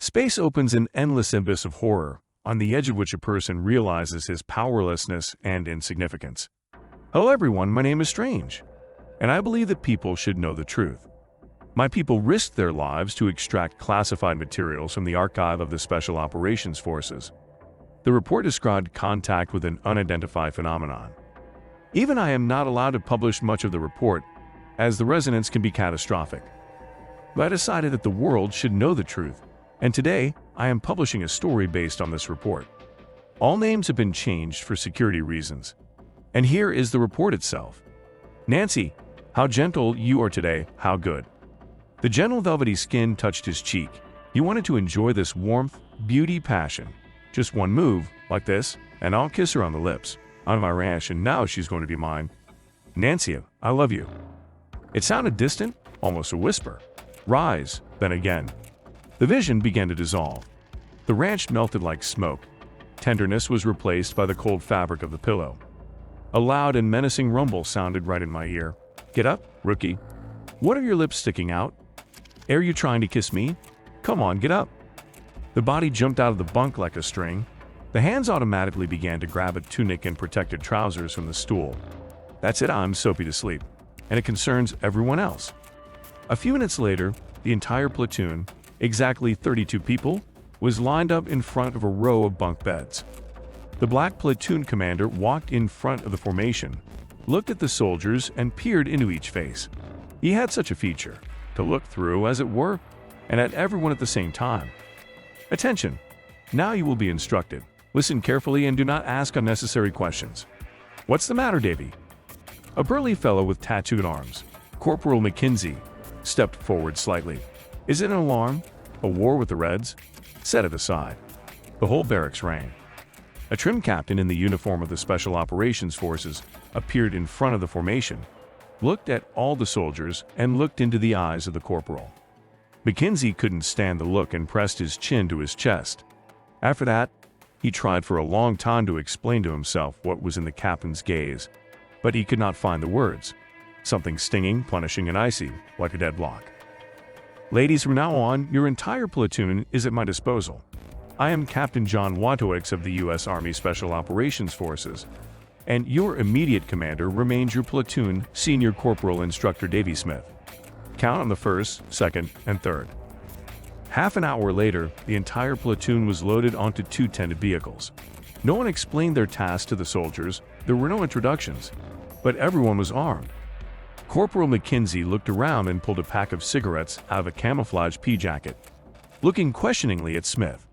Space opens an endless abyss of horror, on the edge of which a person realizes his powerlessness and insignificance. Hello everyone, my name is Strange, and I believe that people should know the truth. My people risked their lives to extract classified materials from the archive of the Special Operations Forces. The report described contact with an unidentified phenomenon. Even I am not allowed to publish much of the report, as the resonance can be catastrophic. But I decided that the world should know the truth, and today I am publishing a story based on this report. All names have been changed for security reasons. And here is the report itself. Nancy, how gentle you are today, how good. The gentle velvety skin touched his cheek. He wanted to enjoy this warmth, beauty, passion. Just one move, like this, and I'll kiss her on the lips, on my ranch, and now she's going to be mine. Nancy, I love you. It sounded distant, almost a whisper. Rise, then again. The vision began to dissolve. The ranch melted like smoke. Tenderness was replaced by the cold fabric of the pillow. A loud and menacing rumble sounded right in my ear. Get up, rookie. What are your lips sticking out? Are you trying to kiss me? Come on, get up. The body jumped out of the bunk like a string. The hands automatically began to grab a tunic and protected trousers from the stool. That's it, I'm soapy to sleep. And it concerns everyone else. A few minutes later, the entire platoon, exactly 32 people, was lined up in front of a row of bunk beds. The black platoon commander walked in front of the formation, looked at the soldiers, and peered into each face. He had such a feature, to look through, as it were, and at everyone at the same time. Attention! Now you will be instructed. Listen carefully and do not ask unnecessary questions. What's the matter, Davy? A burly fellow with tattooed arms, Corporal McKenzie, stepped forward slightly. Is it an alarm? A war with the Reds? Set it aside. The whole barracks rang. A trim captain in the uniform of the Special Operations Forces appeared in front of the formation, looked at all the soldiers, and looked into the eyes of the corporal. McKenzie couldn't stand the look and pressed his chin to his chest. After that, he tried for a long time to explain to himself what was in the captain's gaze, but he could not find the words. Something stinging, punishing, and icy, like a deadlock. Ladies, from now on, your entire platoon is at my disposal. I am Captain John Watowicz of the U.S. Army Special Operations Forces, and your immediate commander remains your platoon Senior Corporal Instructor Davy Smith. Count on the first, second, and third. Half an hour later, the entire platoon was loaded onto two tended vehicles. No one explained their task to the soldiers, there were no introductions, but everyone was armed. Corporal McKenzie looked around and pulled a pack of cigarettes out of a camouflage pea jacket. Looking questioningly at Smith,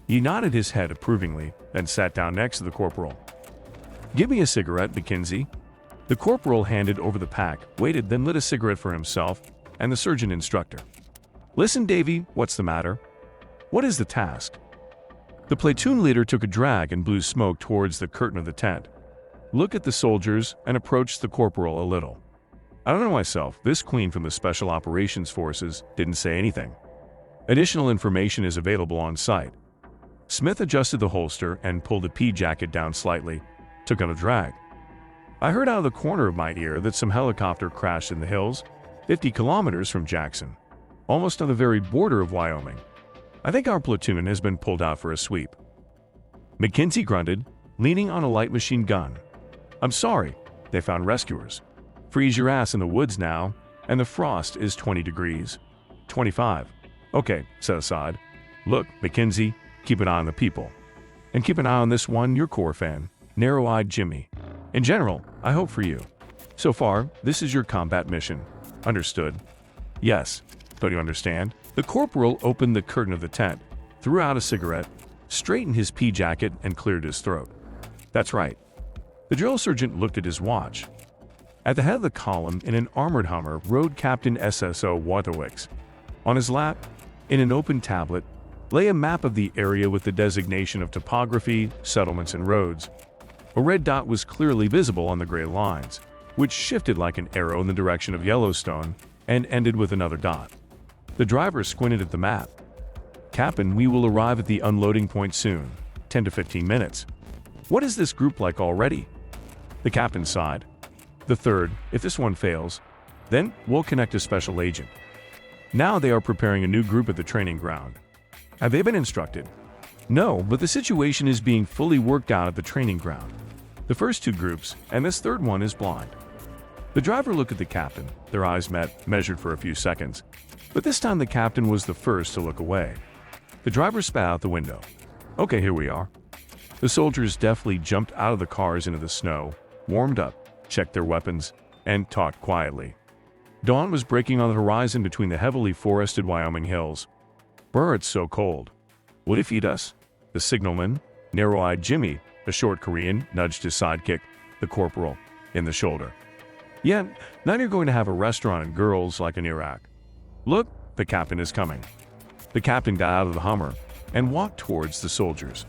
he nodded his head approvingly, then sat down next to the corporal. Give me a cigarette, McKenzie. The corporal handed over the pack, waited, then lit a cigarette for himself and the surgeon instructor. Listen, Davy, what's the matter? What is the task? The platoon leader took a drag and blew smoke towards the curtain of the tent, looked at the soldiers, and approached the corporal a little. I don't know myself, this queen from the Special Operations Forces didn't say anything. Additional information is available on site. Smith adjusted the holster and pulled the pea jacket down slightly, took on a drag. I heard out of the corner of my ear that some helicopter crashed in the hills, 50 kilometers from Jackson, almost on the very border of Wyoming. I think our platoon has been pulled out for a sweep. McKenzie grunted, leaning on a light machine gun. I'm sorry, they found rescuers. Freeze your ass in the woods now, and the frost is 20 degrees. 25. Okay, set aside. Look, McKenzie, keep an eye on the people. And keep an eye on this one, your core fan, narrow-eyed Jimmy. In general, I hope for you. So far, this is your combat mission. Understood? Yes. Don't you understand? The corporal opened the curtain of the tent, threw out a cigarette, straightened his pea jacket, and cleared his throat. That's right. The drill sergeant looked at his watch. At the head of the column, in an armored Hummer, rode Captain SSO Watowicz. On his lap, in an open tablet, lay a map of the area with the designation of topography, settlements, and roads. A red dot was clearly visible on the gray lines, which shifted like an arrow in the direction of Yellowstone and ended with another dot. The driver squinted at the map. Captain, we will arrive at the unloading point soon, 10 to 15 minutes. What is this group like already? The captain sighed. The third, if this one fails, then we'll connect a special agent. Now they are preparing a new group at the training ground. Have they been instructed? No, but the situation is being fully worked out at the training ground. The first two groups, and this third one is blind. The driver looked at the captain. Their eyes met, measured for a few seconds. But this time the captain was the first to look away. The driver spat out the window. Okay, here we are. The soldiers deftly jumped out of the cars into the snow, warmed up, checked their weapons, and talked quietly. Dawn was breaking on the horizon between the heavily forested Wyoming hills. Brr, it's so cold. Would it feed us? The signalman, narrow-eyed Jimmy, a short Korean, nudged his sidekick, the corporal, in the shoulder. Yeah, now you're going to have a restaurant and girls like in Iraq. Look, the captain is coming. The captain got out of the Hummer and walked towards the soldiers.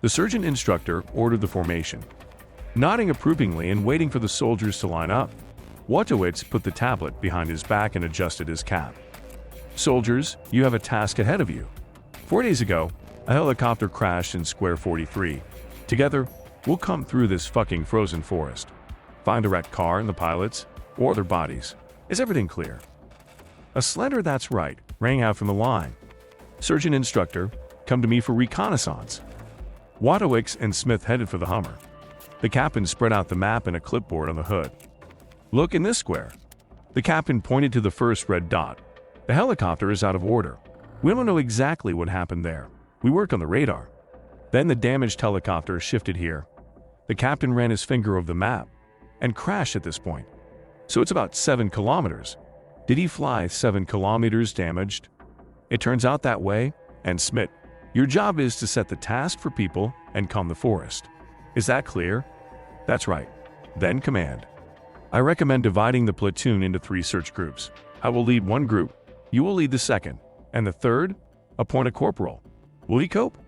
The sergeant instructor ordered the formation. Nodding approvingly and waiting for the soldiers to line up, Watowicz put the tablet behind his back and adjusted his cap. Soldiers, you have a task ahead of you. 4 days ago, a helicopter crashed in Square 43. Together, we'll come through this fucking frozen forest. Find the wrecked car and the pilots, or their bodies. Is everything clear? A slender "that's right" rang out from the line. Sergeant instructor, come to me for reconnaissance. Watowicz and Smith headed for the Hummer. The captain spread out the map and a clipboard on the hood. Look in this square. The captain pointed to the first red dot. The helicopter is out of order. We don't know exactly what happened there. We work on the radar. Then the damaged helicopter shifted here. The captain ran his finger over the map and crashed at this point. So it's about 7 kilometers. Did he fly 7 kilometers damaged? It turns out that way. And Smith, your job is to set the task for people and calm the forest. Is that clear? That's right. Then command. I recommend dividing the platoon into 3 search groups. I will lead one group. You will lead the second. And the third? Appoint a corporal. Will he cope?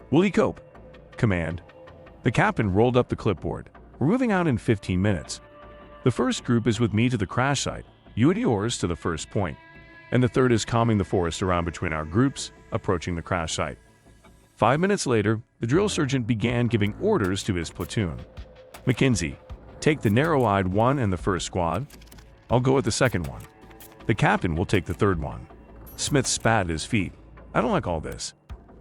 Will he cope? Command. The captain rolled up the clipboard. We're moving out in 15 minutes. The first group is with me to the crash site, you and yours to the first point. And the third is calming the forest around between our groups, approaching the crash site. 5 minutes later, the drill sergeant began giving orders to his platoon. McKenzie, take the narrow-eyed one and the first squad. I'll go with the second one. The captain will take the third one. Smith spat at his feet. I don't like all this.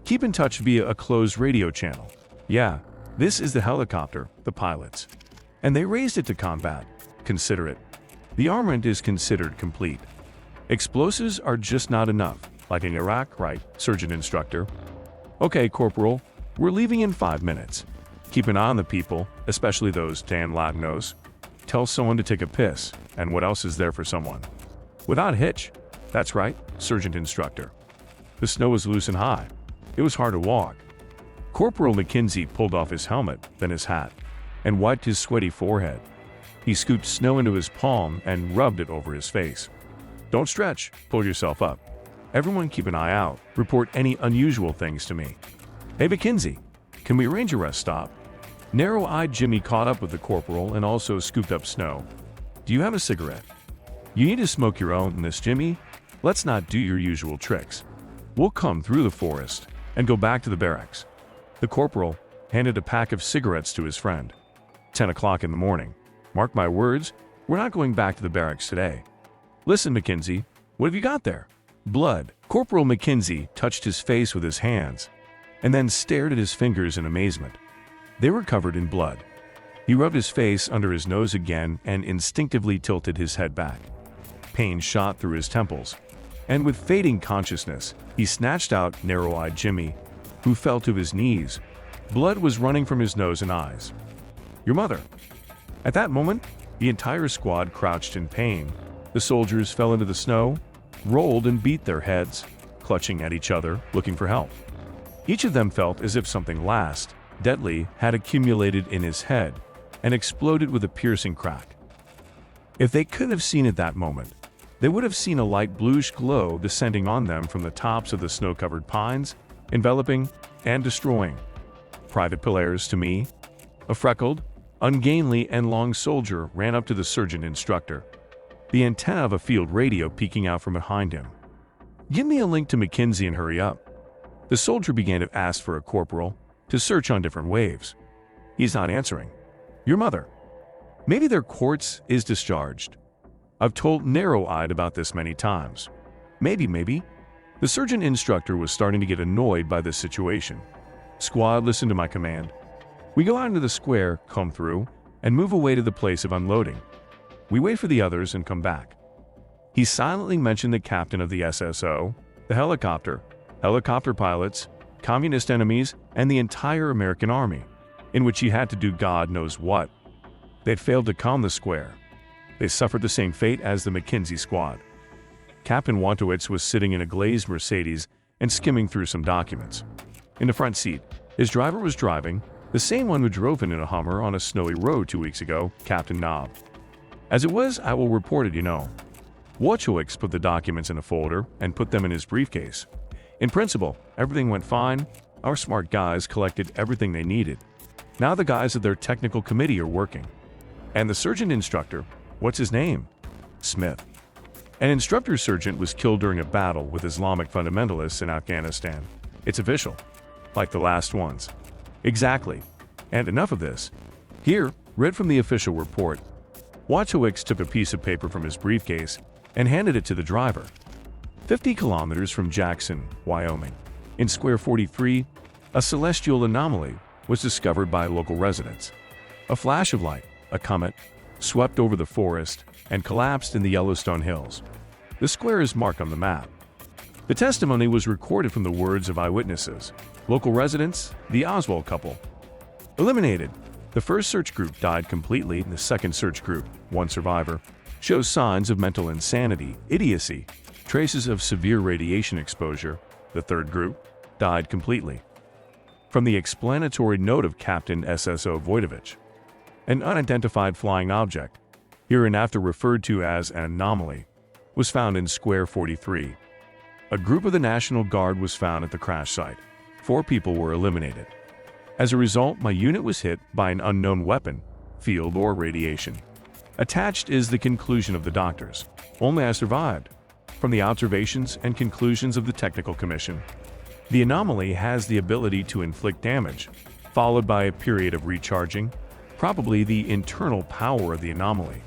Keep in touch via a closed radio channel. Yeah, this is the helicopter, the pilots. And they raised it to combat. Consider it. The armament is considered complete. Explosives are just not enough, like in Iraq, right, sergeant instructor? Okay, corporal, we're leaving in 5 minutes. Keep an eye on the people, especially those damn Latinos. Tell someone to take a piss, and what else is there for someone? Without hitch. That's right, sergeant instructor. The snow was loose and high. It was hard to walk. Corporal McKenzie pulled off his helmet, then his hat, and wiped his sweaty forehead. He scooped snow into his palm and rubbed it over his face. Don't stretch, pull yourself up. Everyone keep an eye out, report any unusual things to me. Hey McKenzie, can we arrange a rest stop? Narrow-eyed Jimmy caught up with the corporal and also scooped up snow. Do you have a cigarette? You need to smoke your own, Miss Jimmy. Let's not do your usual tricks. We'll come through the forest and go back to the barracks. The corporal handed a pack of cigarettes to his friend. 10 o'clock in the morning. Mark my words, we're not going back to the barracks today. Listen, McKenzie, what have you got there? Blood. Corporal McKenzie touched his face with his hands and then stared at his fingers in amazement. They were covered in blood. He rubbed his face under his nose again and instinctively tilted his head back. Pain shot through his temples, and with fading consciousness, he snatched out narrow-eyed Jimmy, who fell to his knees. Blood was running from his nose and eyes. Your mother. At that moment, the entire squad crouched in pain. The soldiers fell into the snow, rolled and beat their heads, clutching at each other, looking for help. Each of them felt as if something deadly had accumulated in his head and exploded with a piercing crack. If they could have seen at that moment, they would have seen a light bluish glow descending on them from the tops of the snow-covered pines, enveloping and destroying. Private Polaris to me. A freckled, ungainly and long soldier ran up to the sergeant instructor, the antenna of a field radio peeking out from behind him. Give me a link to McKenzie and hurry up. The soldier began to ask for a corporal to search on different waves. He's not answering. Your mother. Maybe their quartz is discharged. I've told Narrow-Eyed about this many times. Maybe. The sergeant instructor was starting to get annoyed by this situation. "Squad, listen to my command. We go out into the square, come through, and move away to the place of unloading. We wait for the others and come back." He silently mentioned the captain of the SSO, the helicopter pilots, communist enemies, and the entire American army, in which he had to do God knows what. They'd failed to calm the square. They suffered the same fate as the McKinsey squad. Captain Wantowitz was sitting in a glazed Mercedes and skimming through some documents. In the front seat, his driver was driving, the same one who drove in a Hummer on a snowy road 2 weeks ago, Captain Knob. As it was, I will report it, you know. Wantowitz put the documents in a folder and put them in his briefcase. In principle, everything went fine. Our smart guys collected everything they needed. Now the guys of their technical committee are working. And the sergeant instructor, what's his name? Smith. An instructor sergeant was killed during a battle with Islamic fundamentalists in Afghanistan. It's official. Like the last ones. Exactly. And enough of this. Here, read from the official report. Wantowitz took a piece of paper from his briefcase and handed it to the driver. 50 kilometers from Jackson, Wyoming, in Square 43, a celestial anomaly was discovered by local residents. A flash of light, a comet, swept over the forest and collapsed in the Yellowstone Hills. The square is marked on the map. The testimony was recorded from the words of eyewitnesses, local residents, the Oswald couple. Eliminated. The first search group died completely. The second search group, one survivor, shows signs of mental insanity, idiocy, traces of severe radiation exposure. The third group died completely. From the explanatory note of Captain SSO Voidovich, an unidentified flying object, hereinafter referred to as an anomaly, was found in Square 43. A group of the National Guard was found at the crash site. 4 people were eliminated. As a result, my unit was hit by an unknown weapon, field, or radiation. Attached is the conclusion of the doctors. Only I survived. From the observations and conclusions of the Technical Commission, the anomaly has the ability to inflict damage, followed by a period of recharging, probably the internal power of the anomaly.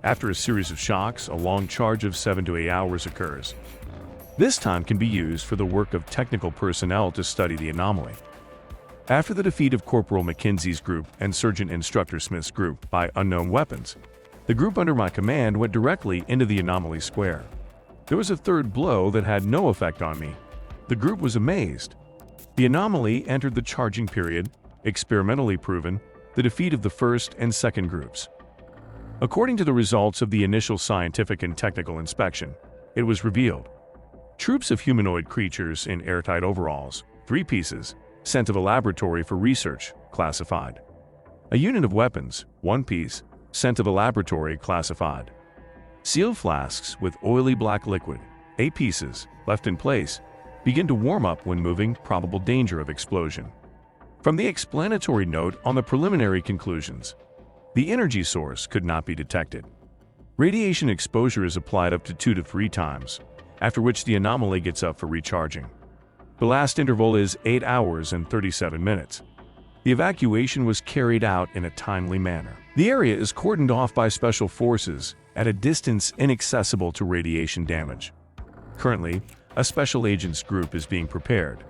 After a series of shocks, a long charge of 7 to 8 hours occurs. This time can be used for the work of technical personnel to study the anomaly. After the defeat of Corporal McKinsey's group and Sergeant Instructor Smith's group by unknown weapons, the group under my command went directly into the anomaly square. There was a third blow that had no effect on me. The group was amazed. The anomaly entered the charging period, experimentally proven, the defeat of the first and second groups. According to the results of the initial scientific and technical inspection, it was revealed. Troops of humanoid creatures in airtight overalls, 3 pieces, sent to the laboratory for research, classified. A unit of weapons, 1 piece, sent to the laboratory, classified. Sealed flasks with oily black liquid, 8 pieces, left in place, begin to warm up when moving, probable danger of explosion. From the explanatory note on the preliminary conclusions, the energy source could not be detected. Radiation exposure is applied up to 2 to 3 times, after which the anomaly gets up for recharging. The last interval is 8 hours and 37 minutes. The evacuation was carried out in a timely manner. The area is cordoned off by special forces at a distance inaccessible to radiation damage. Currently, a special agents group is being prepared.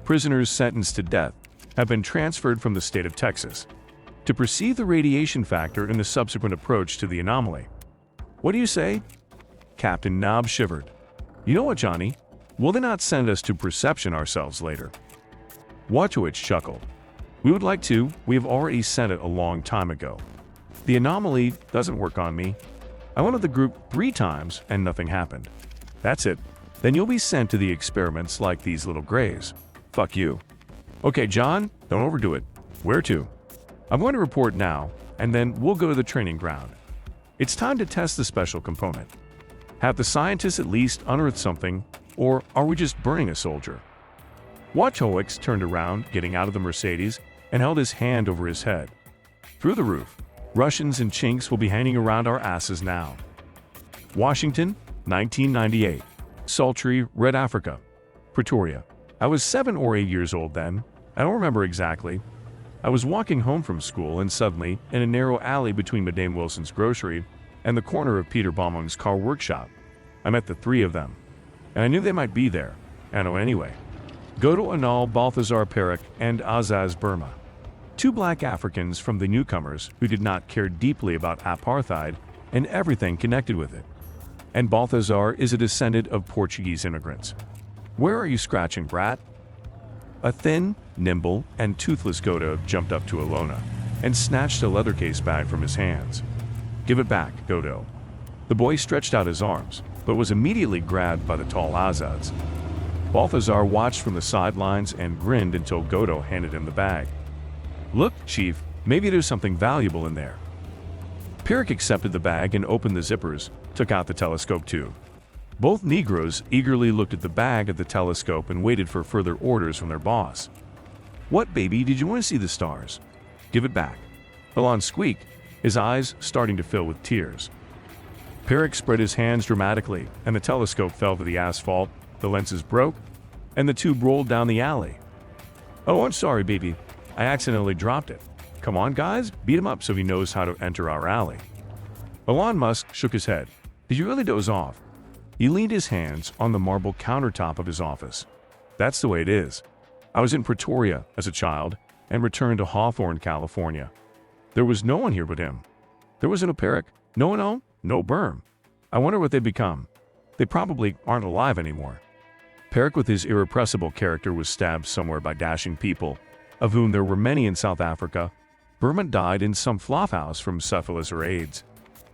Prisoners sentenced to death have been transferred from the state of Texas to perceive the radiation factor in the subsequent approach to the anomaly. What do you say? Captain Knob shivered. You know what, Johnny? Will they not send us to perception ourselves later? Wachowicz chuckled. We would like to. We have already sent it a long time ago. The anomaly doesn't work on me. I went to the group 3 times and nothing happened. That's it. Then you'll be sent to the experiments like these little grays. Fuck you. Okay, John, don't overdo it. Where to? I'm going to report now, and then we'll go to the training ground. It's time to test the special component. Have the scientists at least unearthed something, or are we just burning a soldier? Wachowicz turned around, getting out of the Mercedes, and held his hand over his head. Through the roof, Russians and Chinks will be hanging around our asses now. Washington, 1998. Sultry, Red Africa. Pretoria. I was 7 or 8 years old then. I don't remember exactly. I was walking home from school and suddenly, in a narrow alley between Madame Wilson's grocery and the corner of Peter Baumung's car workshop, I met the 3 of them. And I knew they might be there. anyway. Godo Anal Balthazar Perik and Azaz Burma. Two black Africans from the newcomers who did not care deeply about apartheid and everything connected with it. And Balthazar is a descendant of Portuguese immigrants. Where are you scratching, brat? A thin, nimble, and toothless Godo jumped up to Alona and snatched a leather case bag from his hands. Give it back, Godo. The boy stretched out his arms, but was immediately grabbed by the tall Azaz. Balthazar watched from the sidelines and grinned until Godo handed him the bag. Look, Chief, maybe there's something valuable in there. Perik accepted the bag and opened the zippers, took out the telescope too. Both Negroes eagerly looked at the bag of the telescope and waited for further orders from their boss. What, baby, did you want to see the stars? Give it back. Alon squeaked, his eyes starting to fill with tears. Perik spread his hands dramatically, and the telescope fell to the asphalt, the lenses broke, and the tube rolled down the alley. Oh, I'm sorry, baby. I accidentally dropped it. Come on, guys, beat him up so he knows how to enter our alley. Elon Musk shook his head. Did you really doze off? He leaned his hands on the marble countertop of his office. That's the way it is. I was in Pretoria as a child and returned to Hawthorne, California. There was no one here but him. There was no Perik, no Anal, no Berm. I wonder what they'd become. They probably aren't alive anymore. Perik, with his irrepressible character, was stabbed somewhere by dashing people, of whom there were many in South Africa. Burma died in some flophouse from syphilis or AIDS,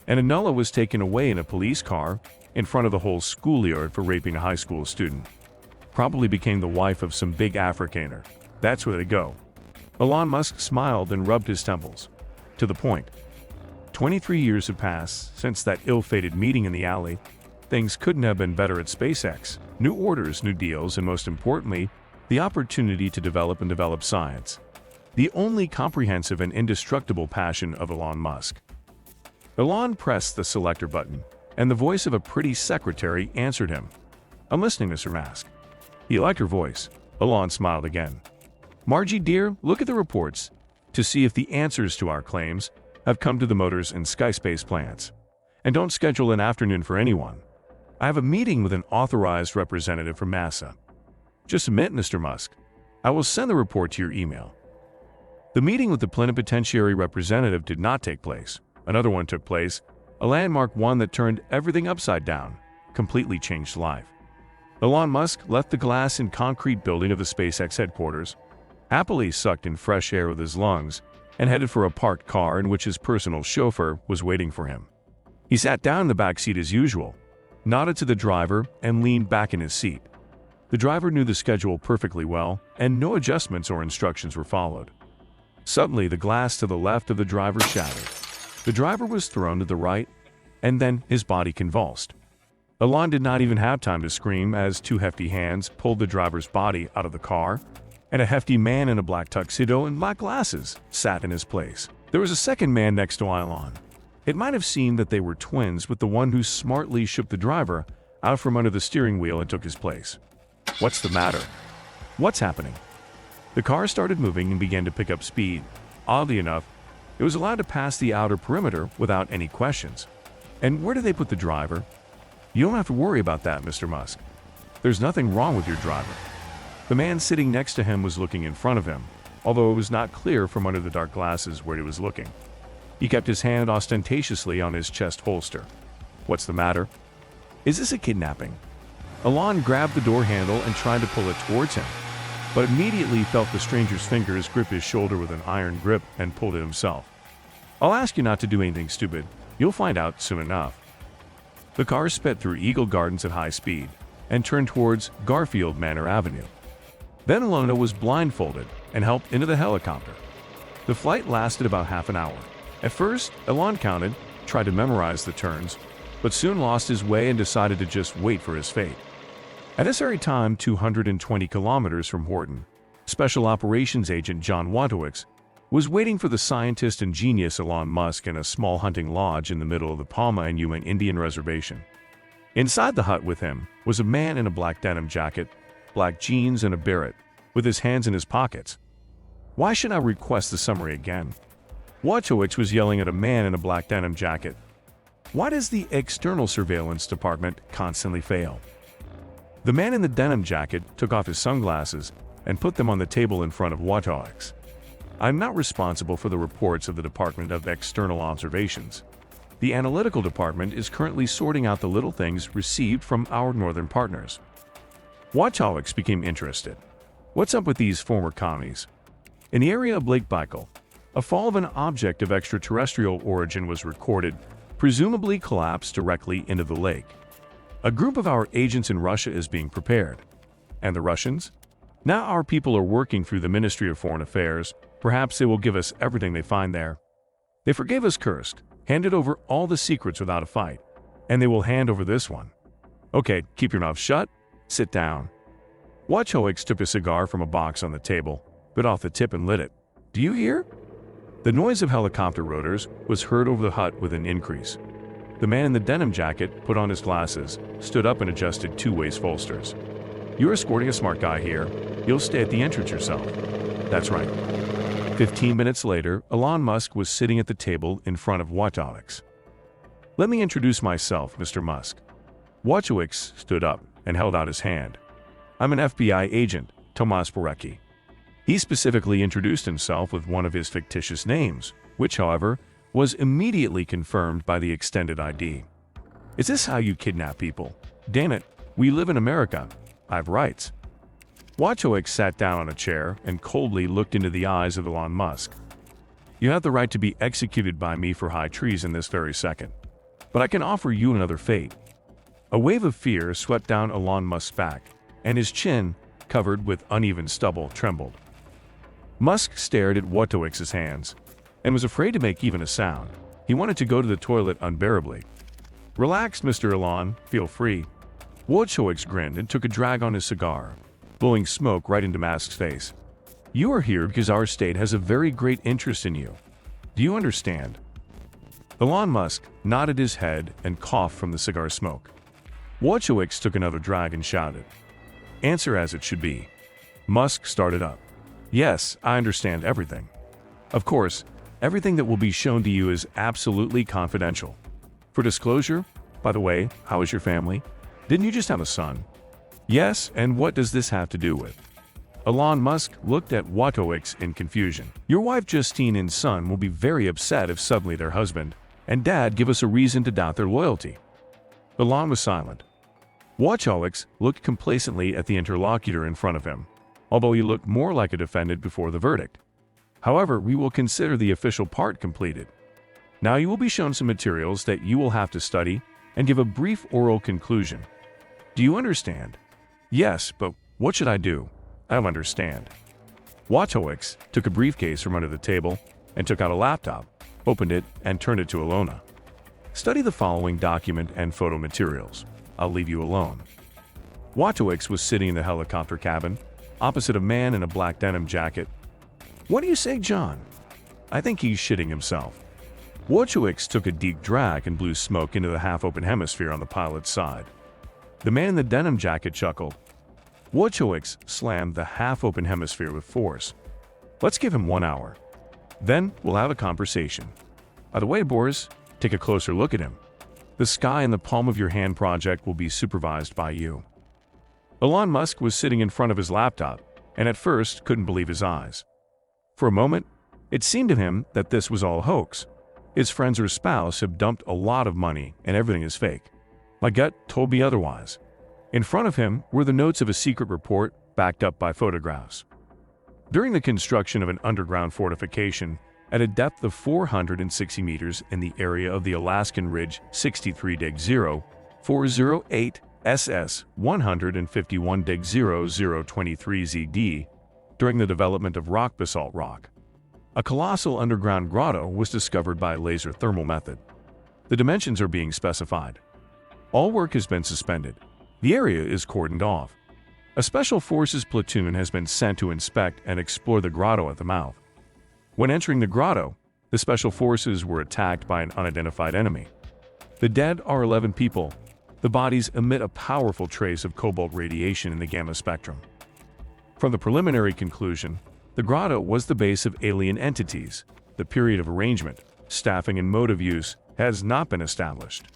and Anula was taken away in a police car in front of the whole schoolyard for raping a high school student. Probably became the wife of some big Afrikaner. That's where they go. Elon Musk smiled and rubbed his temples. To the point. 23 years have passed since that ill-fated meeting in the alley. Things couldn't have been better at SpaceX. New orders, new deals, and most importantly, the opportunity to develop science. The only comprehensive and indestructible passion of Elon Musk. Elon pressed the selector button, and the voice of a pretty secretary answered him. I'm listening, Mr. Musk. He liked her voice. Elon smiled again. Margie, dear, look at the reports to see if the answers to our claims have come to the Motors and SkySpace plants. And don't schedule an afternoon for anyone. I have a meeting with an authorized representative from NASA. Just a minute, Mr. Musk. I will send the report to your email. The meeting with the plenipotentiary representative did not take place. Another one took place, a landmark one that turned everything upside down, completely changed life. Elon Musk left the glass and concrete building of the SpaceX headquarters, happily sucked in fresh air with his lungs, and headed for a parked car in which his personal chauffeur was waiting for him. He sat down in the back seat as usual, nodded to the driver, and leaned back in his seat. The driver knew the schedule perfectly well, and no adjustments or instructions were followed. Suddenly, the glass to the left of the driver shattered. The driver was thrown to the right, and then his body convulsed. Elon did not even have time to scream as two hefty hands pulled the driver's body out of the car, and a hefty man in a black tuxedo and black glasses sat in his place. There was a second man next to Elon. It might have seemed that they were twins, with the one who smartly shook the driver out from under the steering wheel and took his place. What's the matter? What's happening? The car started moving and began to pick up speed. Oddly enough, it was allowed to pass the outer perimeter without any questions. And where did they put the driver? You don't have to worry about that, Mr. Musk. There's nothing wrong with your driver. The man sitting next to him was looking in front of him, although it was not clear from under the dark glasses where he was looking. He kept his hand ostentatiously on his chest holster. What's the matter? Is this a kidnapping? Elon grabbed the door handle and tried to pull it towards him, but immediately felt the stranger's fingers grip his shoulder with an iron grip and pulled it himself. I'll ask you not to do anything stupid. You'll find out soon enough. The car sped through Eagle Gardens at high speed and turned towards Garfield Manor Avenue. Then Alona was blindfolded and helped into the helicopter. The flight lasted about half an hour. At first, Elon counted, tried to memorize the turns, but soon lost his way and decided to just wait for his fate. At this very time, 220 kilometers from Horton, Special Operations Agent John Wantowicz was waiting for the scientist and genius Elon Musk in a small hunting lodge in the middle of the Palma and Yuma Indian Reservation. Inside the hut with him was a man in a black denim jacket, black jeans, and a beret, with his hands in his pockets. Why should I request the summary again? Wantowicz was yelling at a man in a black denim jacket. Why does the External Surveillance Department constantly fail? The man in the denim jacket took off his sunglasses and put them on the table in front of Wojciech. I'm not responsible for the reports of the Department of External Observations. The analytical department is currently sorting out the little things received from our northern partners. Wojciech became interested. What's up with these former commies? In the area of Lake Baikal, a fall of an object of extraterrestrial origin was recorded, presumably collapsed directly into the lake. A group of our agents in Russia is being prepared. And the Russians? Now our people are working through the Ministry of Foreign Affairs. Perhaps they will give us everything they find there. They forgave us Kursk, handed over all the secrets without a fight, and they will hand over this one. Okay, keep your mouth shut, sit down. Wojciech took a cigar from a box on the table, bit off the tip and lit it. Do you hear? The noise of helicopter rotors was heard over the hut with an increase. The man in the denim jacket put on his glasses, stood up and adjusted two waist bolsters. You're escorting a smart guy here. You'll stay at the entrance yourself. That's right. 15 minutes later, Elon Musk was sitting at the table in front of Wojciech. Let me introduce myself, Mr. Musk. Wojciech stood up and held out his hand. I'm an FBI agent, Tomasz Borecki. He specifically introduced himself with one of his fictitious names, which, however, was immediately confirmed by the extended ID. Is this how you kidnap people? Damn it, we live in America. I have rights. Wojciech sat down on a chair and coldly looked into the eyes of Elon Musk. You have the right to be executed by me for high treason this very second. But I can offer you another fate. A wave of fear swept down Elon Musk's back, and his chin, covered with uneven stubble, trembled. Musk stared at Wojciech's hands, and was afraid to make even a sound. He wanted to go to the toilet unbearably. Relax, Mr. Elon, feel free. Wojciech grinned and took a drag on his cigar, blowing smoke right into Musk's face. You are here because our state has a very great interest in you. Do you understand? Elon Musk nodded his head and coughed from the cigar smoke. Wojciech took another drag and shouted, Answer as it should be. Musk started up. Yes, I understand everything. Of course, everything that will be shown to you is absolutely confidential. For disclosure, by the way, how is your family? Didn't you just have a son? Yes, and what does this have to do with? Elon Musk looked at Wojciech in confusion. Your wife Justine and son will be very upset if suddenly their husband and dad give us a reason to doubt their loyalty. Elon was silent. Wojciech looked complacently at the interlocutor in front of him, although he looked more like a defendant before the verdict. However, we will consider the official part completed. Now you will be shown some materials that you will have to study and give a brief oral conclusion. Do you understand? Yes, but what should I do? I don't understand. Wojciech took a briefcase from under the table and took out a laptop, opened it, and turned it to Ilona. Study the following document and photo materials. I'll leave you alone. Wojciech was sitting in the helicopter cabin, opposite a man in a black denim jacket. What do you say, John? I think he's shitting himself. Wojciech took a deep drag and blew smoke into the half-open hemisphere on the pilot's side. The man in the denim jacket chuckled. Wojciech slammed the half-open hemisphere with force. Let's give him 1 hour. Then we'll have a conversation. By the way, Boris, take a closer look at him. The sky in the palm of your hand project will be supervised by you. Elon Musk was sitting in front of his laptop and at first couldn't believe his eyes. For a moment, it seemed to him that this was all a hoax. His friends or spouse have dumped a lot of money and everything is fake. My gut told me otherwise. In front of him were the notes of a secret report backed up by photographs. During the construction of an underground fortification at a depth of 460 meters in the area of the Alaskan Ridge 63-408 SS 151-0023 ZD, during the development of rock basalt rock, a colossal underground grotto was discovered by laser thermal method. The dimensions are being specified. All work has been suspended. The area is cordoned off. A special forces platoon has been sent to inspect and explore the grotto at the mouth. When entering the grotto, the special forces were attacked by an unidentified enemy. The dead are 11 people. The bodies emit a powerful trace of cobalt radiation in the gamma spectrum. From the preliminary conclusion, the grotto was the base of alien entities. The period of arrangement, staffing, and mode of use has not been established.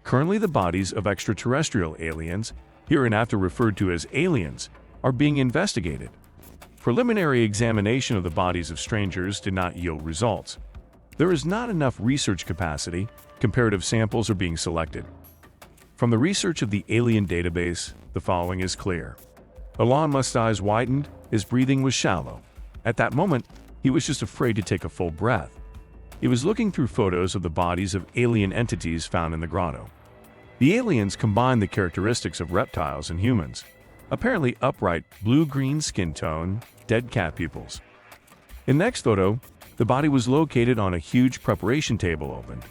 Currently, the bodies of extraterrestrial aliens hereinafter referred to as aliens, are being investigated. Preliminary examination of the bodies of strangers did not yield results. There is not enough research capacity, comparative samples are being selected. From the research of the alien database, the following is clear. Elon Musk's eyes widened, his breathing was shallow. At that moment, he was just afraid to take a full breath. He was looking through photos of the bodies of alien entities found in the grotto. The aliens combined the characteristics of reptiles and humans, apparently upright blue-green skin tone, dead cat pupils. In the next photo, the body was located on a huge preparation table opened.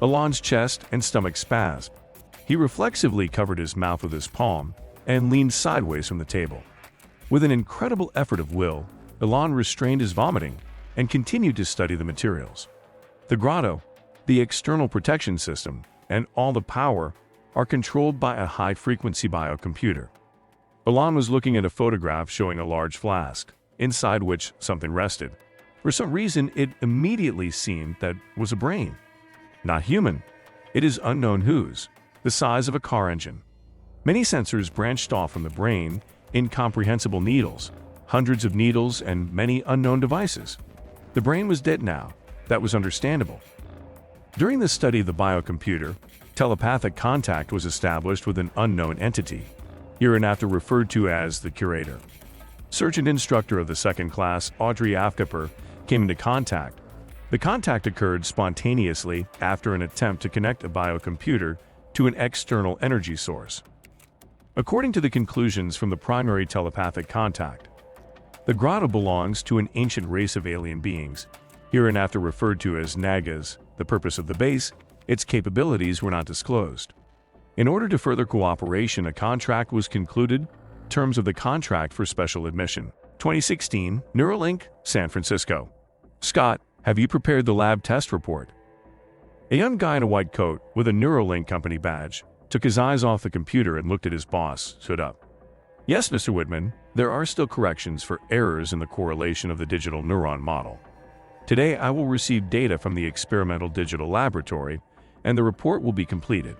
Elon's chest and stomach spasmed. He reflexively covered his mouth with his palm and leaned sideways from the table. With an incredible effort of will, Elon restrained his vomiting and continued to study the materials. The grotto, the external protection system, and all the power are controlled by a high-frequency biocomputer. Elon was looking at a photograph showing a large flask, inside which something rested. For some reason, it immediately seemed that was a brain. Not human. It is unknown whose, the size of a car engine. Many sensors branched off from the brain, incomprehensible needles, hundreds of needles, and many unknown devices. The brain was dead now. That was understandable. During the study of the biocomputer, telepathic contact was established with an unknown entity, hereinafter referred to as the curator. Sergeant instructor of the second class, Audrey Afkaper, came into contact. The contact occurred spontaneously after an attempt to connect a biocomputer to an external energy source. According to the conclusions from the primary telepathic contact, the grotto belongs to an ancient race of alien beings, hereinafter referred to as Nagas. The purpose of the base, its capabilities were not disclosed. In order to further cooperation, a contract was concluded. Terms of the contract for special admission. 2016, Neuralink, San Francisco. Scott, have you prepared the lab test report? A young guy in a white coat with a Neuralink company badge took his eyes off the computer and looked at his boss, stood up. Yes, Mr. Whitman, there are still corrections for errors in the correlation of the digital neuron model. Today, I will receive data from the experimental digital laboratory, and the report will be completed.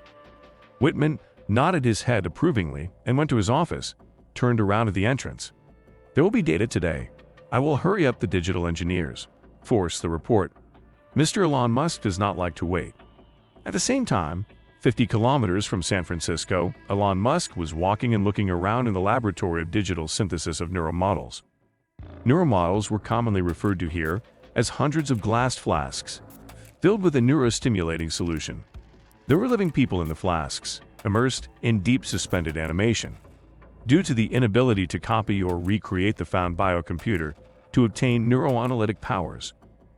Whitman nodded his head approvingly and went to his office, turned around at the entrance. There will be data today. I will hurry up the digital engineers. Force the report. Mr. Elon Musk does not like to wait. At the same time, 50 kilometers from San Francisco, Elon Musk was walking and looking around in the laboratory of digital synthesis of neuromodels. Neuromodels were commonly referred to here as hundreds of glass flasks, filled with a neurostimulating solution. There were living people in the flasks, immersed in deep suspended animation. Due to the inability to copy or recreate the found biocomputer to obtain neuroanalytic powers,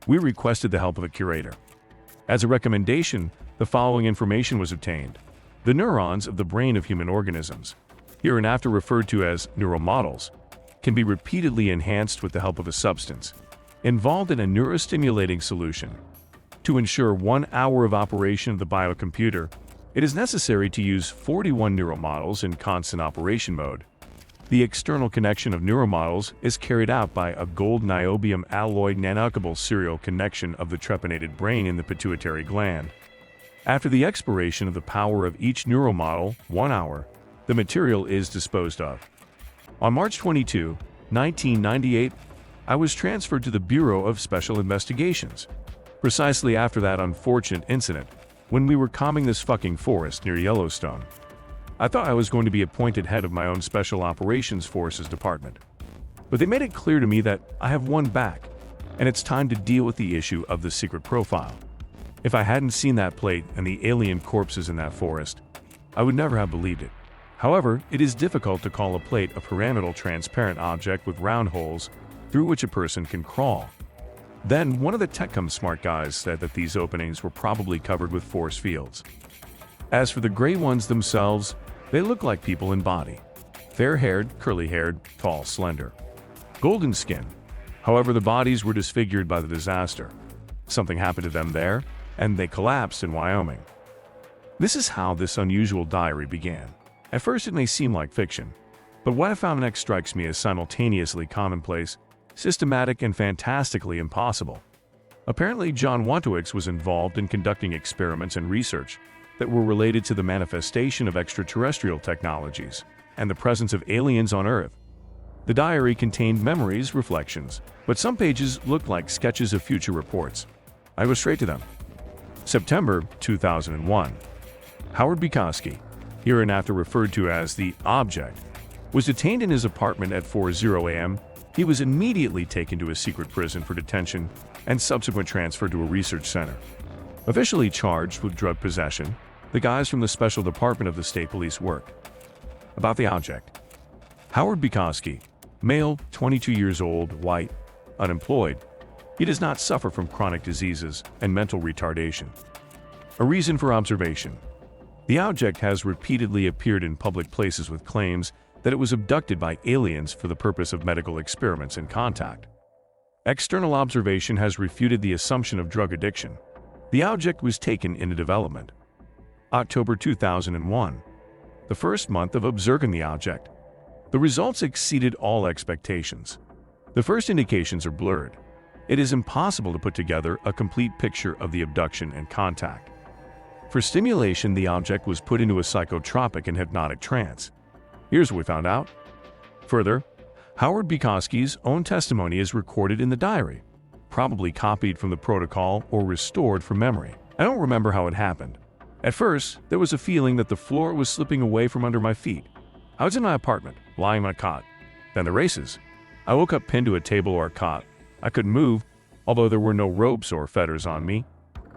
we requested the help of a curator. As a recommendation, the following information was obtained. The neurons of the brain of human organisms, hereinafter referred to as neuromodels, can be repeatedly enhanced with the help of a substance involved in a neurostimulating solution. To ensure 1 hour of operation of the biocomputer, it is necessary to use 41 neuromodels in constant operation mode. The external connection of neuromodels is carried out by a gold niobium alloy nanocable serial connection of the trepanated brain in the pituitary gland. After the expiration of the power of each neuromodel, 1 hour, the material is disposed of. On March 22, 1998, I was transferred to the Bureau of Special Investigations, precisely after that unfortunate incident, when we were combing this fucking forest near Yellowstone. I thought I was going to be appointed head of my own Special Operations Forces department. But they made it clear to me that I have one back, and it's time to deal with the issue of the secret profile. If I hadn't seen that plate and the alien corpses in that forest, I would never have believed it. However, it is difficult to call a plate a pyramidal transparent object with round holes through which a person can crawl. Then, one of the TechCom smart guys said that these openings were probably covered with force fields. As for the gray ones themselves, they look like people in body. Fair-haired, curly-haired, tall, slender. Golden skin. However, the bodies were disfigured by the disaster. Something happened to them there, and they collapsed in Wyoming. This is how this unusual diary began. At first it may seem like fiction, but what I found next strikes me as simultaneously commonplace, systematic, and fantastically impossible. Apparently, John Wantowicz was involved in conducting experiments and research, that were related to the manifestation of extraterrestrial technologies and the presence of aliens on Earth. The diary contained memories, reflections, but some pages looked like sketches of future reports. I go straight to them. September 2001. Howard Bukowski, hereinafter referred to as the Object, was detained in his apartment at 4:00 a.m. He was immediately taken to a secret prison for detention and subsequent transfer to a research center. Officially charged with drug possession, the guys from the Special Department of the State Police work. About the object. Howard Bukowski, male, 22 years old, white, unemployed. He does not suffer from chronic diseases and mental retardation. A reason for observation. The object has repeatedly appeared in public places with claims that it was abducted by aliens for the purpose of medical experiments and contact. External observation has refuted the assumption of drug addiction. The object was taken into development. October 2001. The first month of observing the object. The results exceeded all expectations. The first indications are blurred. It is impossible to put together a complete picture of the abduction and contact. For stimulation, the object was put into a psychotropic and hypnotic trance. Here's what we found out. Further, Howard Bukowski's own testimony is recorded in the diary, probably copied from the protocol or restored from memory. I don't remember how it happened. At first, there was a feeling that the floor was slipping away from under my feet. I was in my apartment, lying on a cot. Then the races. I woke up pinned to a table or a cot. I couldn't move, although there were no ropes or fetters on me.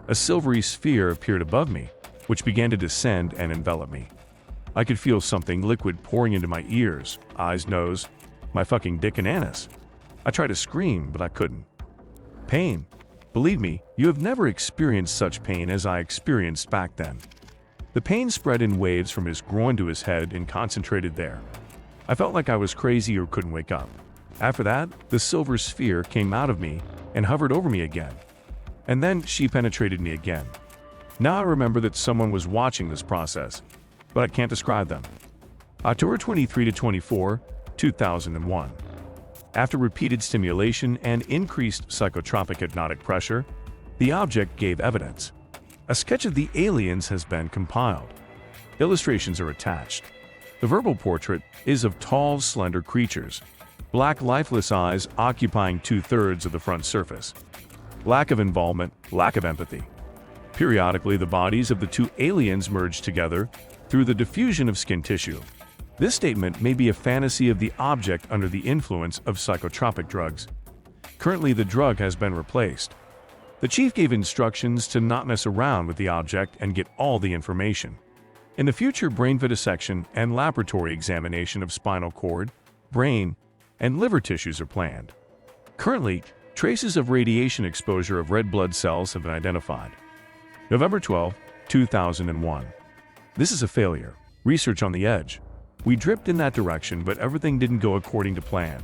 A silvery sphere appeared above me, which began to descend and envelop me. I could feel something liquid pouring into my ears, eyes, nose, my fucking dick and anus. I tried to scream, but I couldn't. Pain. Believe me, you have never experienced such pain as I experienced back then. The pain spread in waves from his groin to his head and concentrated there. I felt like I was crazy or couldn't wake up. After that, the silver sphere came out of me and hovered over me again. And then she penetrated me again. Now I remember that someone was watching this process, but I can't describe them. October 23 to 24, 2001. After repeated stimulation and increased psychotropic hypnotic pressure, the object gave evidence. A sketch of the aliens has been compiled. Illustrations are attached. The verbal portrait is of tall, slender creatures, black, lifeless eyes occupying 2/3 of the front surface. Lack of involvement, lack of empathy. Periodically, the bodies of the two aliens merge together through the diffusion of skin tissue. This statement may be a fantasy of the object under the influence of psychotropic drugs. Currently, the drug has been replaced. The chief gave instructions to not mess around with the object and get all the information. In the future, brain vivisection and laboratory examination of spinal cord, brain, and liver tissues are planned. Currently, traces of radiation exposure of red blood cells have been identified. November 12, 2001. This is a failure. Research on the edge. We dripped in that direction, but everything didn't go according to plan.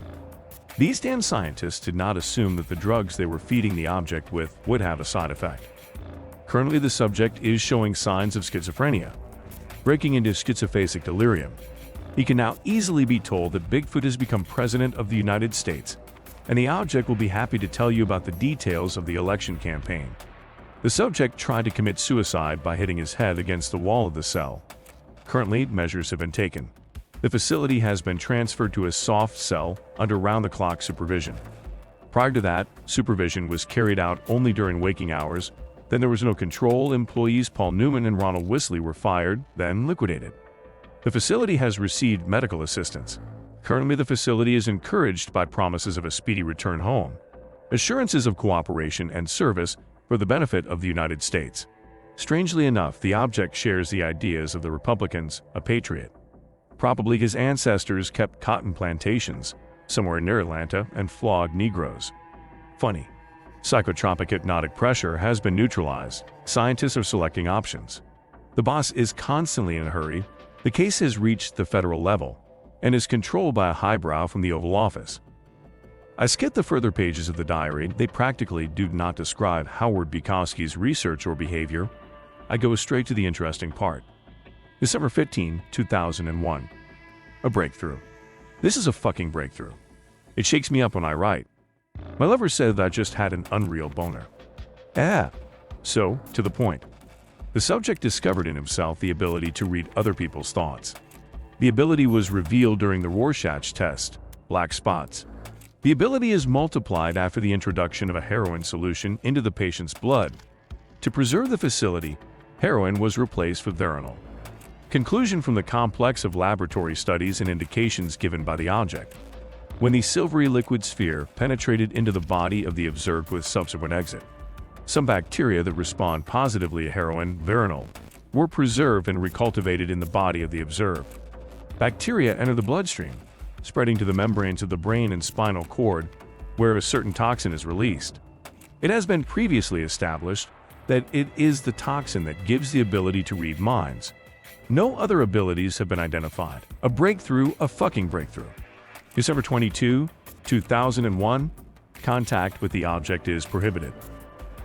These damn scientists did not assume that the drugs they were feeding the object with would have a side effect. Currently, the subject is showing signs of schizophrenia, breaking into schizophasic delirium. He can now easily be told that Bigfoot has become president of the United States, and the object will be happy to tell you about the details of the election campaign. The subject tried to commit suicide by hitting his head against the wall of the cell. Currently, measures have been taken. The facility has been transferred to a soft cell under round-the-clock supervision. Prior to that, supervision was carried out only during waking hours. Then there was no control. Employees Paul Newman and Ronald Wisley were fired, then liquidated. The facility has received medical assistance. Currently, the facility is encouraged by promises of a speedy return home, assurances of cooperation and service for the benefit of the United States. Strangely enough, the object shares the ideas of the Republicans, a patriot. Probably his ancestors kept cotton plantations somewhere near Atlanta and flogged Negroes. Funny. Psychotropic hypnotic pressure has been neutralized. Scientists are selecting options. The boss is constantly in a hurry. The case has reached the federal level and is controlled by a highbrow from the Oval Office. I skipped the further pages of the diary. They practically do not describe Howard Bukowski's research or behavior. I go straight to the interesting part. December 15, 2001. A breakthrough. This is a fucking breakthrough. It shakes me up when I write. My lover said that I just had an unreal boner. So, to the point. The subject discovered in himself the ability to read other people's thoughts. The ability was revealed during the Rorschach test, black spots. The ability is multiplied after the introduction of a heroin solution into the patient's blood. To preserve the facility, heroin was replaced with veronal. Conclusion from the complex of laboratory studies and indications given by the object. When the silvery liquid sphere penetrated into the body of the observed with subsequent exit, some bacteria that respond positively to heroin, veronal, were preserved and recultivated in the body of the observed. Bacteria enter the bloodstream, spreading to the membranes of the brain and spinal cord, where a certain toxin is released. It has been previously established that it is the toxin that gives the ability to read minds. No other abilities have been identified. A fucking breakthrough. December 22, 2001, contact with the object is prohibited.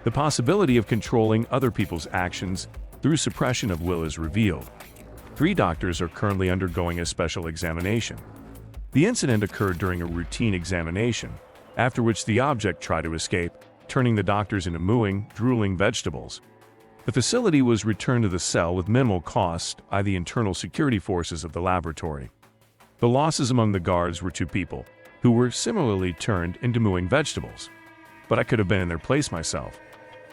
The possibility of controlling other people's actions through suppression of will is revealed. 3 doctors are currently undergoing a special examination. The incident occurred during a routine examination, after which the object tried to escape, turning the doctors into mooing, drooling vegetables. The facility was returned to the cell with minimal cost by the internal security forces of the laboratory. The losses among the guards were 2 people, who were similarly turned into mooing vegetables. But I could have been in their place myself.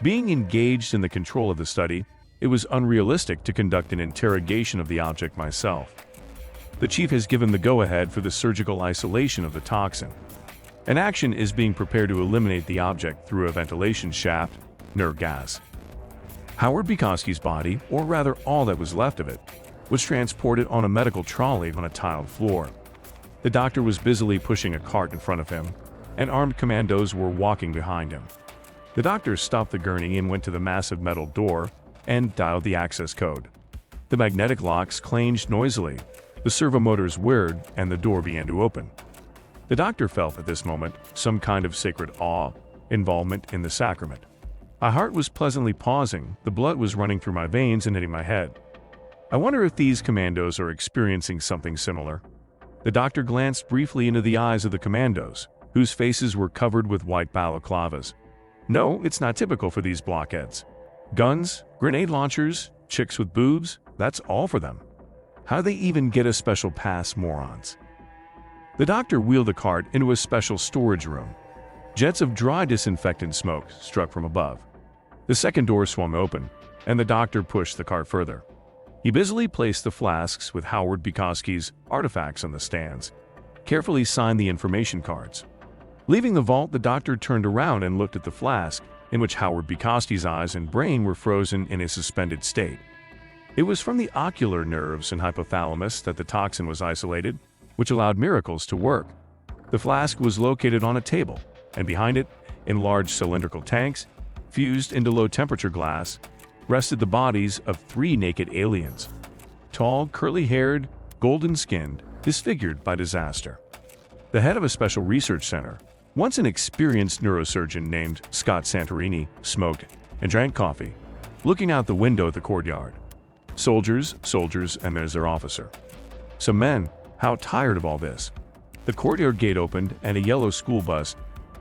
Being engaged in the control of the study, it was unrealistic to conduct an interrogation of the object myself. The chief has given the go-ahead for the surgical isolation of the toxin. An action is being prepared to eliminate the object through a ventilation shaft, nerve gas. Howard Bukowski's body, or rather all that was left of it, was transported on a medical trolley on a tiled floor. The doctor was busily pushing a cart in front of him, and armed commandos were walking behind him. The doctor stopped the gurney and went to the massive metal door and dialed the access code. The magnetic locks clanged noisily, the servo motors whirred, and the door began to open. The doctor felt at this moment some kind of sacred awe, involvement in the sacrament. My heart was pleasantly pausing, the blood was running through my veins and hitting my head. I wonder if these commandos are experiencing something similar. The doctor glanced briefly into the eyes of the commandos, whose faces were covered with white balaclavas. No, it's not typical for these blockheads. Guns, grenade launchers, chicks with boobs, that's all for them. How do they even get a special pass, morons? The doctor wheeled the cart into a special storage room. Jets of dry disinfectant smoke struck from above. The second door swung open, and the doctor pushed the cart further. He busily placed the flasks with Howard Bukowski's artifacts on the stands, carefully signed the information cards. Leaving the vault, the doctor turned around and looked at the flask, in which Howard Bukowski's eyes and brain were frozen in a suspended state. It was from the ocular nerves and hypothalamus that the toxin was isolated, which allowed miracles to work. The flask was located on a table, and behind it, in large cylindrical tanks, fused into low-temperature glass, rested the bodies of 3 naked aliens. Tall, curly-haired, golden-skinned, disfigured by disaster. The head of a special research center, once an experienced neurosurgeon named Scott Santorini, smoked and drank coffee, looking out the window at the courtyard. Soldiers, and there's their officer. Some men, how tired of all this. The courtyard gate opened and a yellow school bus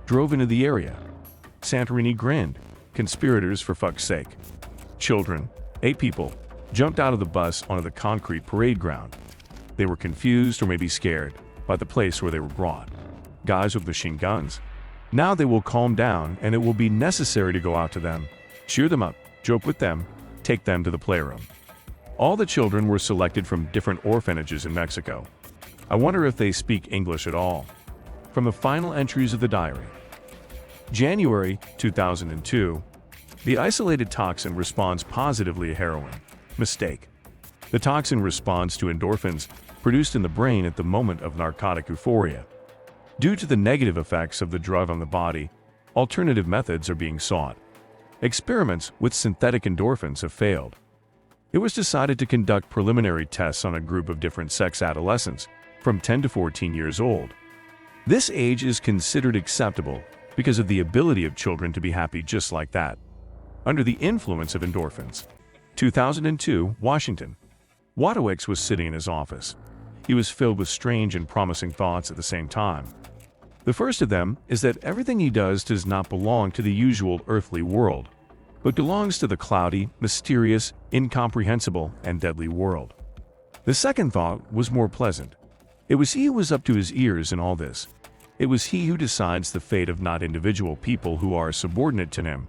drove into the area. Santorini grinned. Conspirators, for fuck's sake. Children, 8 people, jumped out of the bus onto the concrete parade ground. They were confused or maybe scared by the place where they were brought. Guys with machine guns. Now they will calm down and it will be necessary to go out to them, cheer them up, joke with them, take them to the playroom. All the children were selected from different orphanages in Mexico. I wonder if they speak English at all. From the final entries of the diary. January 2002. The isolated toxin responds positively to heroin. Mistake. The toxin responds to endorphins produced in the brain at the moment of narcotic euphoria. Due to the negative effects of the drug on the body, alternative methods are being sought. Experiments with synthetic endorphins have failed. It was decided to conduct preliminary tests on a group of different sex adolescents from 10 to 14 years old. This age is considered acceptable because of the ability of children to be happy just like that, under the influence of endorphins. 2002, Washington. Wadowicz was sitting in his office. He was filled with strange and promising thoughts at the same time. The first of them is that everything he does not belong to the usual earthly world. but belongs to the cloudy, mysterious, incomprehensible, and deadly world. The second thought was more pleasant. It was he who was up to his ears in all this. It was he who decides the fate of not individual people who are subordinate to him,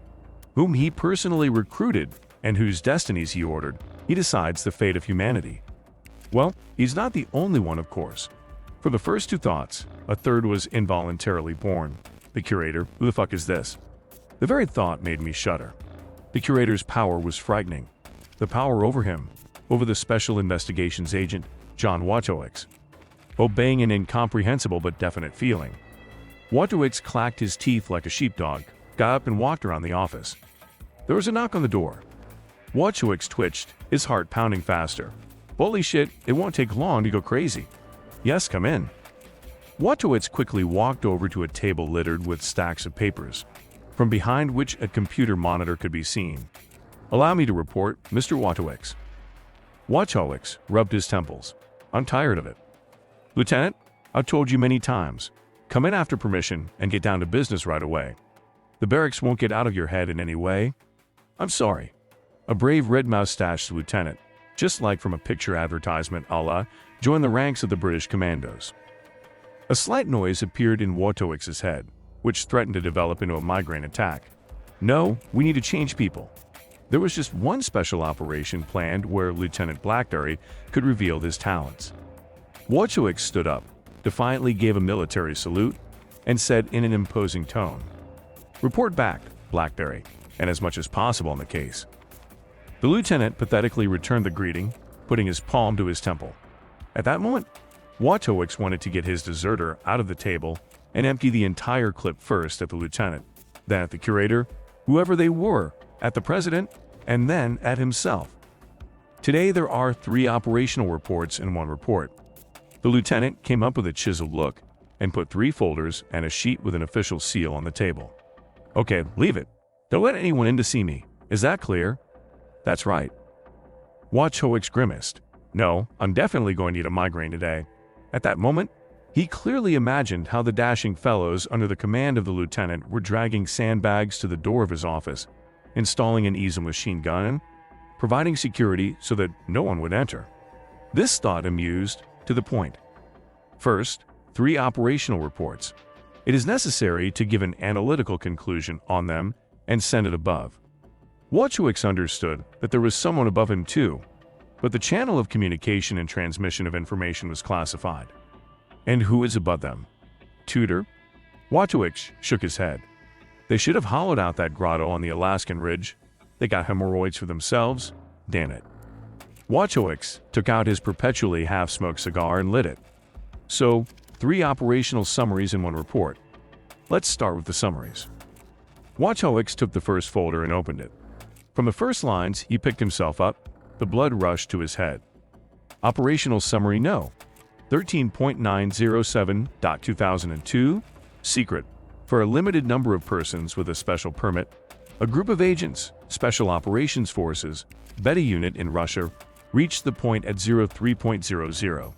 whom he personally recruited and whose destinies he ordered. He decides the fate of humanity. Well, he's not the only one, of course. For the first two thoughts, a third was involuntarily born. The curator, who the fuck is this? The very thought made me shudder. The curator's power was frightening. The power over him, over the Special Investigations Agent, John Wojciech. Obeying an incomprehensible but definite feeling. Wojciech clacked his teeth like a sheepdog, got up and walked around the office. There was a knock on the door. Wojciech twitched, his heart pounding faster. Holy shit, it won't take long to go crazy. Yes, come in. Wojciech quickly walked over to a table littered with stacks of papers, from behind which a computer monitor could be seen. Allow me to report, Mr. Wojciech. Wojciech rubbed his temples. I'm tired of it. Lieutenant, I've told you many times. Come in after permission and get down to business right away. The barracks won't get out of your head in any way. I'm sorry. A brave red-moustached lieutenant, just like from a picture advertisement a la, joined the ranks of the British commandos. A slight noise appeared in Wojciech's head, which threatened to develop into a migraine attack. No, we need to change people. There was just one special operation planned where Lieutenant Blackberry could reveal his talents. Wojciech stood up, defiantly gave a military salute, and said in an imposing tone, "Report back, Blackberry, and as much as possible on the case." The lieutenant pathetically returned the greeting, putting his palm to his temple. At that moment, Wojciech wanted to get his deserter out of the table and empty the entire clip first at the lieutenant, then at the curator, whoever they were, at the president, and then at himself. Today there are 3 operational reports in one report. The lieutenant came up with a chiseled look and put 3 folders and a sheet with an official seal on the table. Okay, leave it. Don't let anyone in to see me. Is that clear? That's right. Wojciech grimaced. No, I'm definitely going to get a migraine today. At that moment, he clearly imagined how the dashing fellows under the command of the lieutenant were dragging sandbags to the door of his office, installing an easel machine gun, providing security so that no one would enter. This thought amused to the point. First, 3 operational reports. It is necessary to give an analytical conclusion on them and send it above. Wojciech understood that there was someone above him too, but the channel of communication and transmission of information was classified. And who is above them? Tudor? Wojciech shook his head. They should have hollowed out that grotto on the Alaskan ridge. They got hemorrhoids for themselves. Damn it. Wojciech took out his perpetually half-smoked cigar and lit it. So, 3 operational summaries in one report. Let's start with the summaries. Wojciech took the first folder and opened it. From the first lines, he picked himself up. The blood rushed to his head. Operational Summary No. 13.907.2002. Secret. For a limited number of persons with a special permit, a group of agents, Special Operations Forces, Beta Unit in Russia, reached the point at 03.00.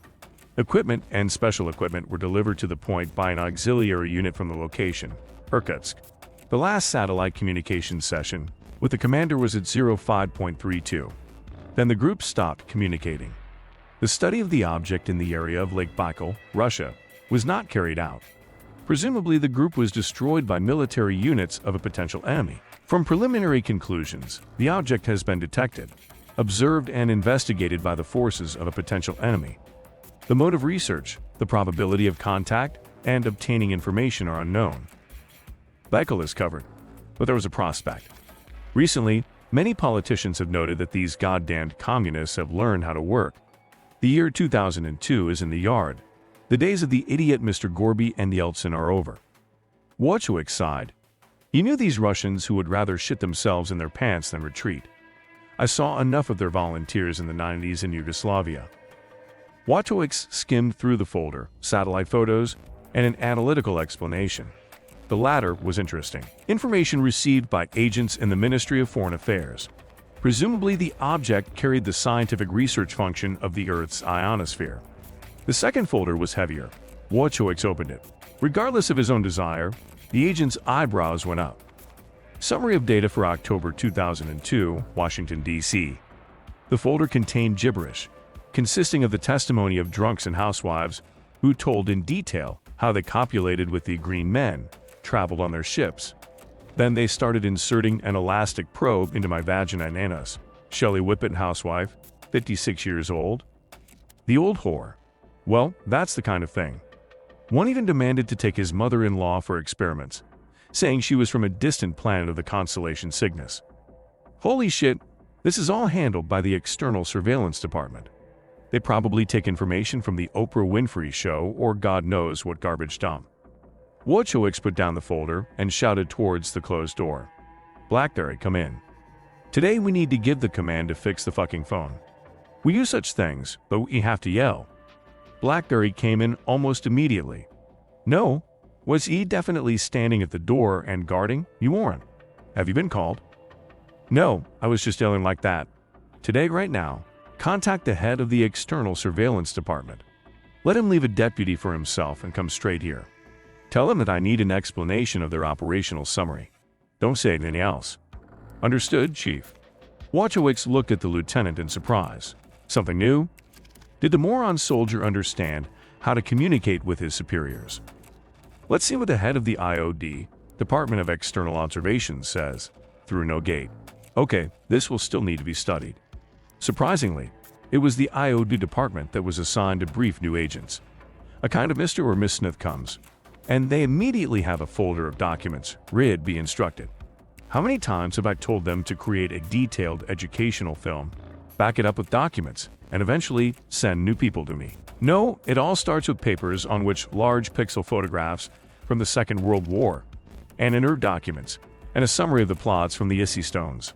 Equipment and special equipment were delivered to the point by an auxiliary unit from the location, Irkutsk. The last satellite communications session with the commander was at 05.32. Then the group stopped communicating. The study of the object in the area of Lake Baikal, Russia, was not carried out. Presumably the group was destroyed by military units of a potential enemy. From preliminary conclusions, the object has been detected, observed and investigated by the forces of a potential enemy. The mode of research, the probability of contact, and obtaining information are unknown. Baikal is covered, but there was a prospect. Recently, many politicians have noted that these goddamned communists have learned how to work. The year 2002 is in the yard. The days of the idiot Mr. Gorby and Yeltsin are over. Wojciech sighed. He knew these Russians who would rather shit themselves in their pants than retreat. I saw enough of their volunteers in the 90s in Yugoslavia. Wojciech skimmed through the folder, satellite photos, and an analytical explanation. The latter was interesting. Information received by agents in the Ministry of Foreign Affairs. Presumably the object carried the scientific research function of the Earth's ionosphere. The second folder was heavier. Wojciech opened it. Regardless of his own desire, the agent's eyebrows went up. Summary of data for October 2002, Washington, D.C. The folder contained gibberish, consisting of the testimony of drunks and housewives who told in detail how they copulated with the green men, traveled on their ships. Then they started inserting an elastic probe into my vagina and anus. Shelley Whippet, housewife, 56 years old. The old whore. Well, that's the kind of thing. One even demanded to take his mother-in-law for experiments, saying she was from a distant planet of the constellation Cygnus. Holy shit, this is all handled by the External Surveillance Department. They probably take information from the Oprah Winfrey Show or God knows what garbage dump. Wojciech put down the folder and shouted towards the closed door. "BlackBerry, come in. Today we need to give the command to fix the fucking phone. We use such things, but we have to yell." BlackBerry came in almost immediately. "No, was he definitely standing at the door and guarding? You weren't. Have you been called?" "No, I was just yelling like that. Today, right now, contact the head of the External Surveillance Department. Let him leave a deputy for himself and come straight here. Tell him that I need an explanation of their operational summary. Don't say anything else." "Understood, Chief." Wojciech looked at the lieutenant in surprise. Something new? Did the moron soldier understand how to communicate with his superiors? Let's see what the head of the IOD, Department of External Observations, says. Through no gate. Okay, this will still need to be studied. Surprisingly, it was the IOD department that was assigned to brief new agents. A kind of Mr. or Miss Smith comes, and they immediately have a folder of documents. Read, be instructed. How many times have I told them to create a detailed educational film, back it up with documents, and eventually send new people to me? No, it all starts with papers on which large pixel photographs from the Second World War, and inert documents, and a summary of the plots from the Issy Stones.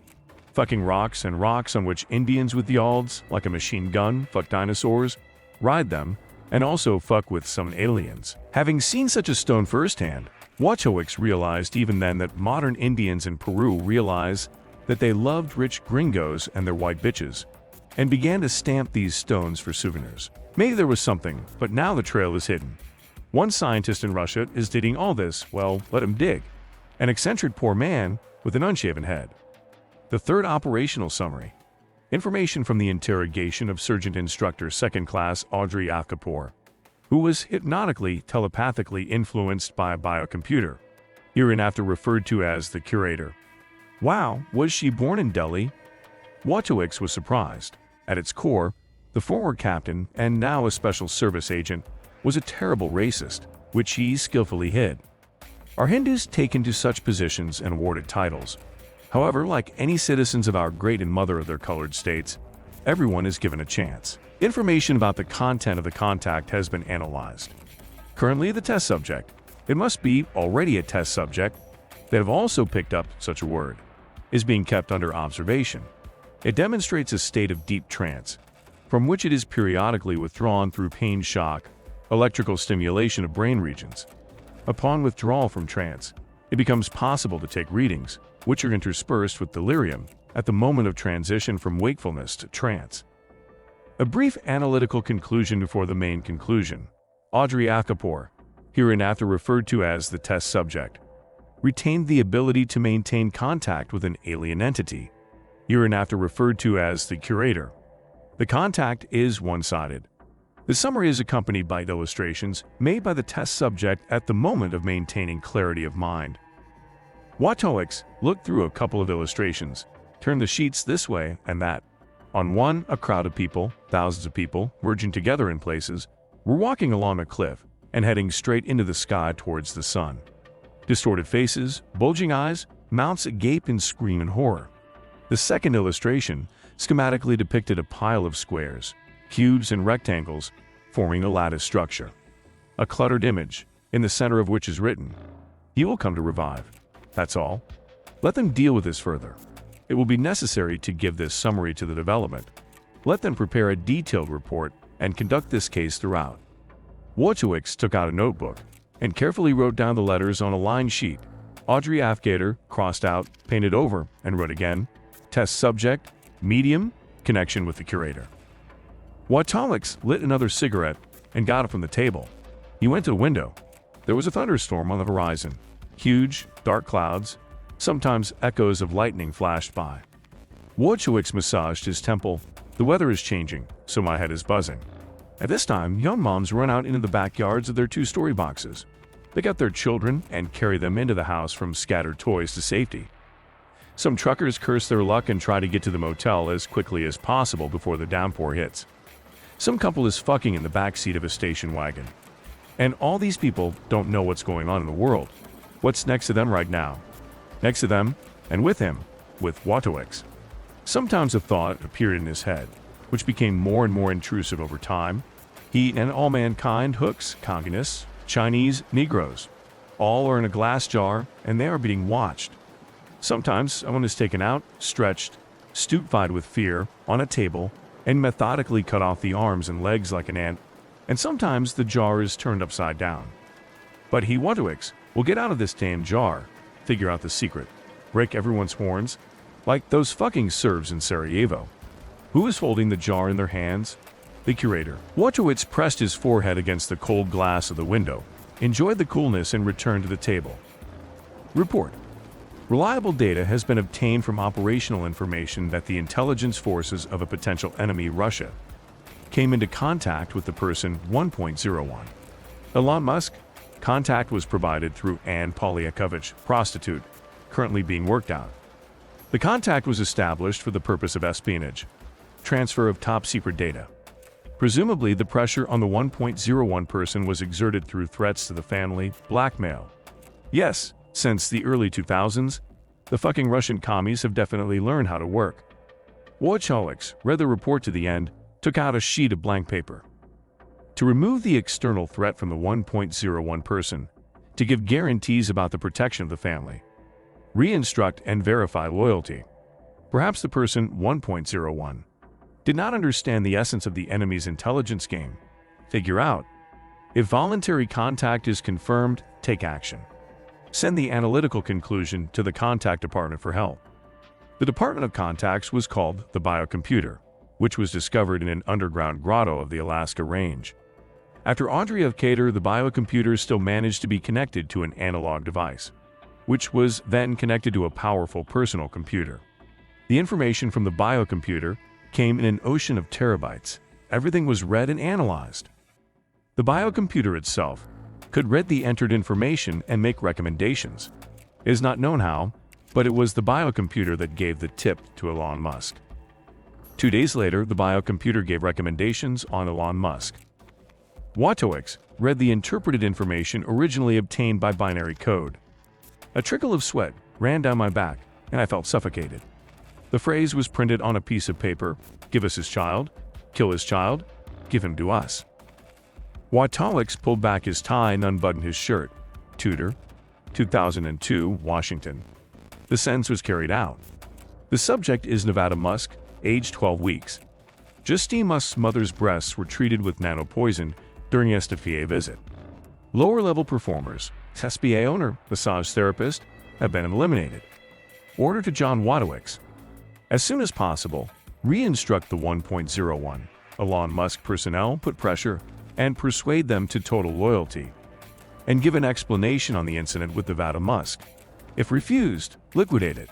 Fucking rocks and rocks on which Indians with the alds, like a machine gun, fuck dinosaurs, ride them, and also fuck with some aliens. Having seen such a stone firsthand, Wojciech realized even then that modern Indians in Peru realize that they loved rich gringos and their white bitches, and began to stamp these stones for souvenirs. Maybe there was something, but now the trail is hidden. One scientist in Russia is digging all this, well, let him dig. An eccentric poor man with an unshaven head. The third operational summary. Information from the interrogation of Sergeant Instructor 2nd Class Audrey Kapoor, who was hypnotically, telepathically influenced by a biocomputer, hereinafter referred to as the curator. Wow, was she born in Delhi? Wojciech was surprised. At its core, the former captain, and now a special service agent, was a terrible racist, which he skillfully hid. Are Hindus taken to such positions and awarded titles? However, like any citizens of our great and mother of their colored states, everyone is given a chance. Information about the content of the contact has been analyzed. Currently, the test subject, it must be already a test subject, that have also picked up such a word, is being kept under observation. It demonstrates a state of deep trance, from which it is periodically withdrawn through pain shock, electrical stimulation of brain regions. Upon withdrawal from trance, it becomes possible to take readings, which are interspersed with delirium at the moment of transition from wakefulness to trance. A brief analytical conclusion before the main conclusion. Audrey Kapoor, hereinafter referred to as the test subject, retained the ability to maintain contact with an alien entity, hereinafter referred to as the curator. The contact is one-sided. The summary is accompanied by illustrations made by the test subject at the moment of maintaining clarity of mind. Wojciech looked through a couple of illustrations, turned the sheets this way and that. On one, a crowd of people, thousands of people, merging together in places, were walking along a cliff and heading straight into the sky towards the sun. Distorted faces, bulging eyes, mouths agape and scream in horror. The second illustration schematically depicted a pile of squares, cubes, and rectangles forming a lattice structure. A cluttered image, in the center of which is written, "He will come to revive." That's all. Let them deal with this further. It will be necessary to give this summary to the development. Let them prepare a detailed report and conduct this case throughout. Wojciech took out a notebook and carefully wrote down the letters on a line sheet. Audrey Kapoor crossed out, painted over, and wrote again. Test subject, medium, connection with the curator. Wojciech lit another cigarette and got up from the table. He went to the window. There was a thunderstorm on the horizon. Huge, dark clouds, Sometimes echoes of lightning flashed by. Wojciech massaged his temple. The weather is changing, so my head is buzzing. At this time, young moms run out into the backyards of their two-story boxes. They get their children and carry them into the house from scattered toys to safety. Some truckers curse their luck and try to get to the motel as quickly as possible before the downpour hits. Some couple is fucking in the backseat of a station wagon. And all these people don't know what's going on in the world. What's next to them right now? Next to them, and with him, with Wojciech. Sometimes a thought appeared in his head, which became more and more intrusive over time. He and all mankind, hooks, communists, Chinese, Negroes, all are in a glass jar and they are being watched. Sometimes someone is taken out, stretched, stupefied with fear, on a table, and methodically cut off the arms and legs like an ant, and sometimes the jar is turned upside down. But he, Wojciech, will get out of this damn jar, figure out the secret, break everyone's horns, like those fucking Serbs in Sarajevo. Who is holding the jar in their hands? The curator. Wojciech pressed his forehead against the cold glass of the window, enjoyed the coolness, and returned to the table. Report. Reliable data has been obtained from operational information that the intelligence forces of a potential enemy, Russia, came into contact with the person 1.01. Elon Musk. Contact was provided through Anne Polyakovich, prostitute, currently being worked out. The contact was established for the purpose of espionage, transfer of top-secret data. Presumably, the pressure on the 1.01 person was exerted through threats to the family, blackmail. Yes, since the early 2000s, the fucking Russian commies have definitely learned how to work. Wojciech read the report to the end, took out a sheet of blank paper. To remove the external threat from the 1.01 person, to give guarantees about the protection of the family, re-instruct and verify loyalty. Perhaps the person 1.01 did not understand the essence of the enemy's intelligence game. Figure out. If voluntary contact is confirmed, take action. Send the analytical conclusion to the contact department for help. The Department of Contacts was called the biocomputer, which was discovered in an underground grotto of the Alaska Range. After Audrey Cater, the biocomputer still managed to be connected to an analog device, which was then connected to a powerful personal computer. The information from the biocomputer came in an ocean of terabytes. Everything was read and analyzed. The biocomputer itself could read the entered information and make recommendations. It is not known how, but it was the biocomputer that gave the tip to Elon Musk. 2 days later, the biocomputer gave recommendations on Elon Musk. Wojciech read the interpreted information originally obtained by binary code. A trickle of sweat ran down my back, and I felt suffocated. The phrase was printed on a piece of paper: give us his child, kill his child, give him to us. Wojciech pulled back his tie and unbuttoned his shirt. Tudor, 2002, Washington. The sentence was carried out. The subject is Nevada Musk, age 12 weeks. Justine Musk's mother's breasts were treated with nanopoison during a SPA visit. Lower-level performers, SPA owner, massage therapist, have been eliminated. Order to John Wojciech. As soon as possible, re-instruct the 1.01 Elon Musk personnel, put pressure, and persuade them to total loyalty, and give an explanation on the incident with Nevada Musk. If refused, liquidate it.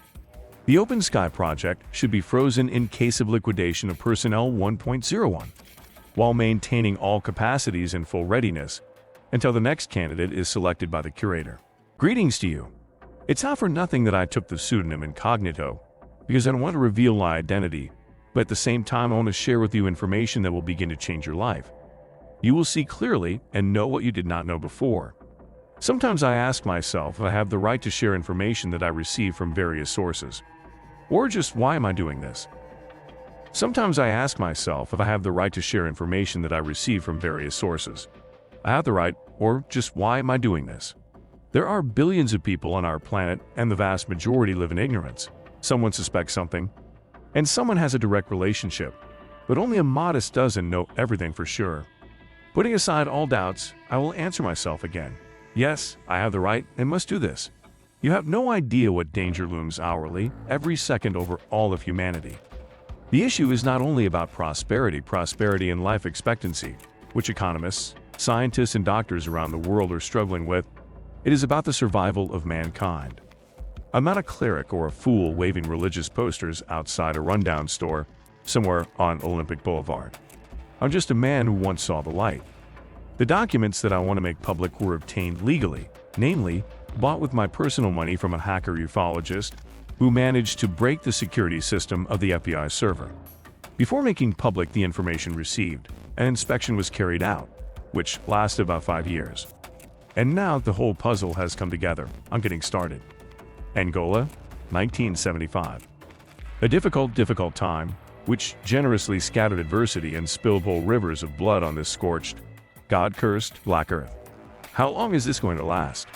The Open Sky project should be frozen in case of liquidation of personnel 1.01, while maintaining all capacities in full readiness until the next candidate is selected by the curator. Greetings to you. It's not for nothing that I took the pseudonym incognito, because I don't want to reveal my identity, but at the same time I want to share with you information that will begin to change your life. You will see clearly and know what you did not know before. Sometimes I ask myself if I have the right to share information that I receive from various sources, or just why am I doing this? Sometimes I ask myself if I have the right to share information that I receive from various sources. I have the right, or just why am I doing this? There are billions of people on our planet, and the vast majority live in ignorance. Someone suspects something, and someone has a direct relationship, but only a modest dozen know everything for sure. Putting aside all doubts, I will answer myself again. Yes, I have the right and must do this. You have no idea what danger looms hourly, every second over all of humanity. The issue is not only about prosperity and life expectancy, which economists, scientists, and doctors around the world are struggling with. It is about the survival of mankind. I'm not a cleric or a fool waving religious posters outside a rundown store somewhere on Olympic Boulevard. I'm just a man who once saw the light. The documents that I want to make public were obtained legally, namely, bought with my personal money from a hacker ufologist who managed to break the security system of the FBI server. Before making public the information received, an inspection was carried out, which lasted about 5 years. And now the whole puzzle has come together. I'm getting started. Angola, 1975. A difficult time, which generously scattered adversity and spilled whole rivers of blood on this scorched, God-cursed black earth. How long is this going to last?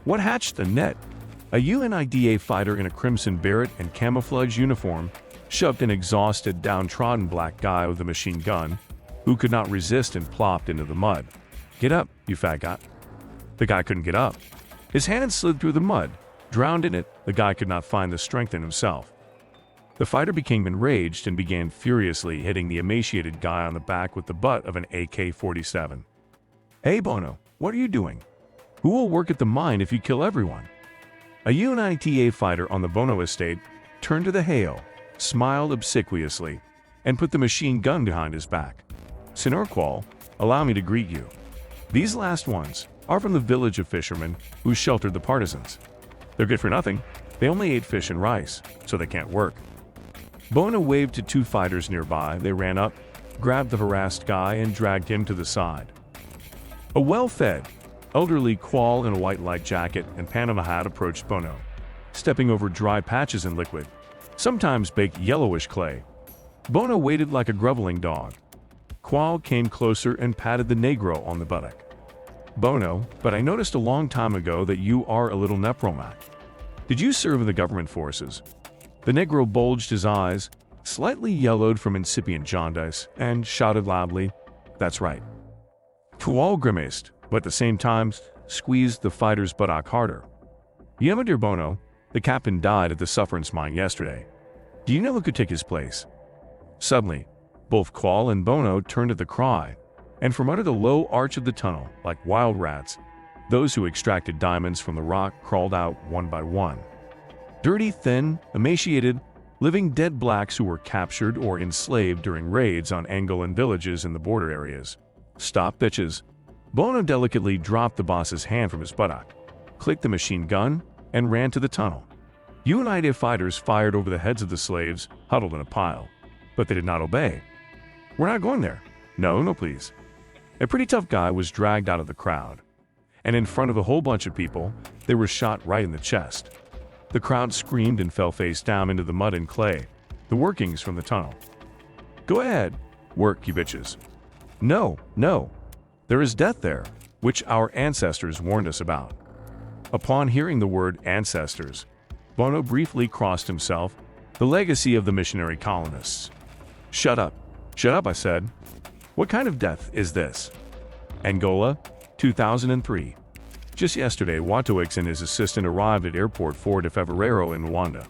What hatched the net? A UNIDA fighter in a crimson beret and camouflage uniform shoved an exhausted, downtrodden black guy with a machine gun who could not resist and plopped into the mud. "Get up, you faggot." The guy couldn't get up. His hand slid through the mud. Drowned in it, the guy could not find the strength in himself. The fighter became enraged and began furiously hitting the emaciated guy on the back with the butt of an AK-47. "Hey Bono, what are you doing? Who will work at the mine if you kill everyone?" A UNITA fighter on the Bono estate turned to the hail, smiled obsequiously, and put the machine gun behind his back. "Senor Qual, allow me to greet you. These last ones are from the village of fishermen who sheltered the partisans. They're good for nothing. They only ate fish and rice, so they can't work." Bono waved to 2 fighters nearby. They ran up, grabbed the harassed guy, and dragged him to the side. A well-fed, elderly Qual in a white light jacket and Panama hat approached Bono, stepping over dry patches in liquid, sometimes baked yellowish clay. Bono waited like a groveling dog. Qual came closer and patted the Negro on the buttock. "Bono, but I noticed a long time ago that you are a little nepromat. Did you serve in the government forces?" The Negro bulged his eyes, slightly yellowed from incipient jaundice, and shouted loudly, "That's right." Qual grimaced, but at the same time squeezed the fighter's buttock harder. "Yeah, my dear Bono, the captain died at the sufferance mine yesterday. Do you know who could take his place?" Suddenly, both Qual and Bono turned at the cry, and from under the low arch of the tunnel, like wild rats, those who extracted diamonds from the rock crawled out one by one. Dirty, thin, emaciated, living dead blacks who were captured or enslaved during raids on Angolan villages in the border areas. "Stop, bitches." Bono delicately dropped the boss's hand from his buttock, clicked the machine gun, and ran to the tunnel. UNITA fighters fired over the heads of the slaves huddled in a pile, but they did not obey. "We're not going there." "No, no, please." A pretty tough guy was dragged out of the crowd, and in front of a whole bunch of people, they were shot right in the chest. The crowd screamed and fell face down into the mud and clay, the workings from the tunnel. "Go ahead, work, you bitches." "No, no. There is death there, which our ancestors warned us about." Upon hearing the word ancestors, Bono briefly crossed himself, the legacy of the missionary colonists. Shut up, I said. "What kind of death is this?" Angola, 2003. Just yesterday, Watoix and his assistant arrived at Airport 4 de Fevereiro in Luanda.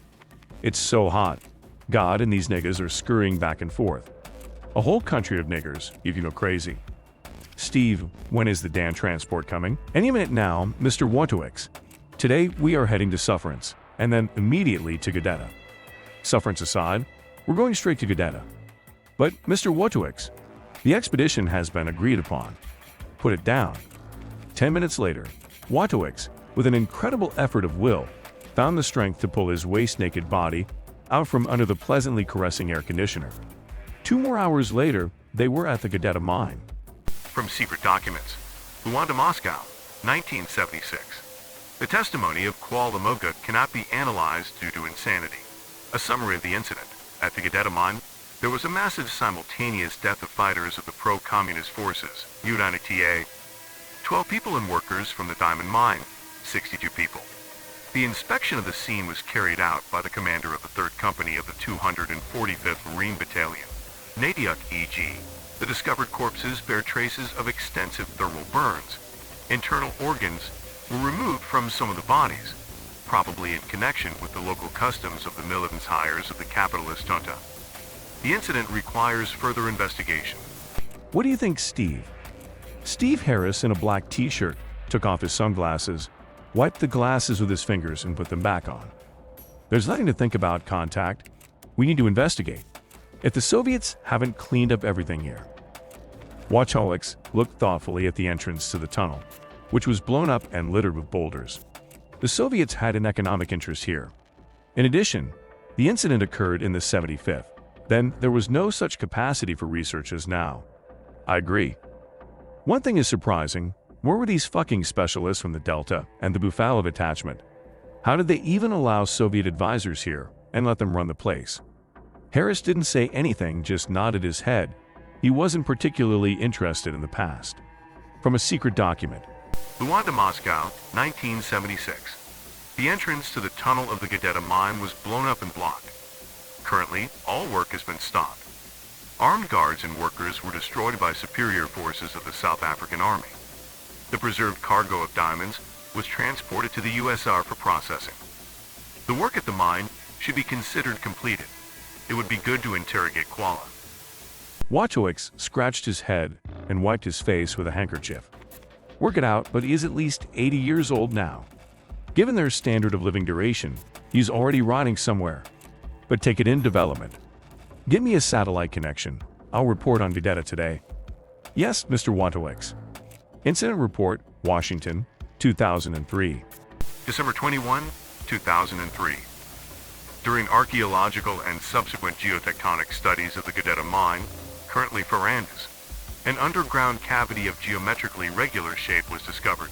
It's so hot. God and these niggas are scurrying back and forth. A whole country of niggers, if you know crazy. "Steve, when is the damn transport coming?" "Any minute now, Mr. Watoix. Today we are heading to Sufferance, and then immediately to Gadeta." "Sufferance aside, we're going straight to Gadeta." "But, Mr. Watoix, the expedition has been agreed upon." "Put it down." 10 minutes later, Watoix, with an incredible effort of will, found the strength to pull his waist-naked body out from under the pleasantly caressing air conditioner. 2 more hours later, they were at the Gadeta mine. From secret documents, Luanda, Moscow, 1976. The testimony of Qual Lamoga cannot be analyzed due to insanity. A summary of the incident. At the Gadeta mine, there was a massive simultaneous death of fighters of the pro-communist forces, UNITA, 12 people and workers from the diamond mine, 62 people. The inspection of the scene was carried out by the commander of the 3rd Company of the 245th Marine Battalion, Nadiuk E.G. The discovered corpses bear traces of extensive thermal burns. Internal organs were removed from some of the bodies, probably in connection with the local customs of the militants' hires of the capitalist junta. The incident requires further investigation. What do you think, Steve? Steve Harris, in a black t-shirt, took off his sunglasses, wiped the glasses with his fingers and put them back on. There's nothing to think about contact. We need to investigate. If the Soviets haven't cleaned up everything here. Watchholics looked thoughtfully at the entrance to the tunnel, which was blown up and littered with boulders. The Soviets had an economic interest here. In addition, the incident occurred in the 75th. Then there was no such capacity for research as now. I agree. One thing is surprising. Where were these fucking specialists from the Delta and the Bufalov attachment? How did they even allow Soviet advisors here and let them run the place? Harris didn't say anything, just nodded his head. He wasn't particularly interested in the past. From a secret document. Luanda, Moscow, 1976. The entrance to the tunnel of the Gadeta mine was blown up and blocked. Currently, all work has been stopped. Armed guards and workers were destroyed by superior forces of the South African Army. The preserved cargo of diamonds was transported to the USSR for processing. The work at the mine should be considered completed. It would be good to interrogate Kuala. Watchowicz scratched his head and wiped his face with a handkerchief. Work it out, but he is at least 80 years old now. Given their standard of living duration, he's already rotting somewhere. But take it in development. Give me a satellite connection. I'll report on Gadeta today. Yes, Mr. Watchowicz. Incident report, Washington, 2003. December 21, 2003. During archaeological and subsequent geotectonic studies of the Gadeta mine, currently Ferrandis, an underground cavity of geometrically regular shape was discovered,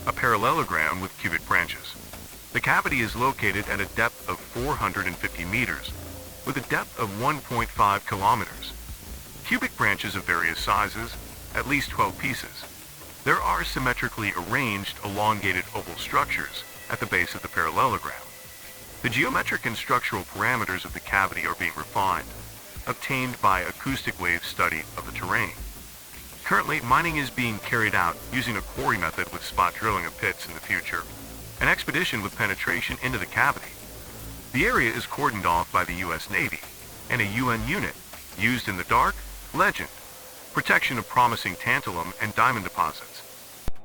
a parallelogram with cubic branches. The cavity is located at a depth of 450 meters, with a depth of 1.5 kilometers. Cubic branches of various sizes, at least 12 pieces. There are symmetrically arranged elongated oval structures at the base of the parallelogram. The geometric and structural parameters of the cavity are being refined, obtained by acoustic wave study of the terrain. Currently, mining is being carried out using a quarry method with spot drilling of pits in the future, an expedition with penetration into the cavity. The area is cordoned off by the U.S. Navy and a UN unit used in the dark, legend, protection of promising tantalum and diamond deposits.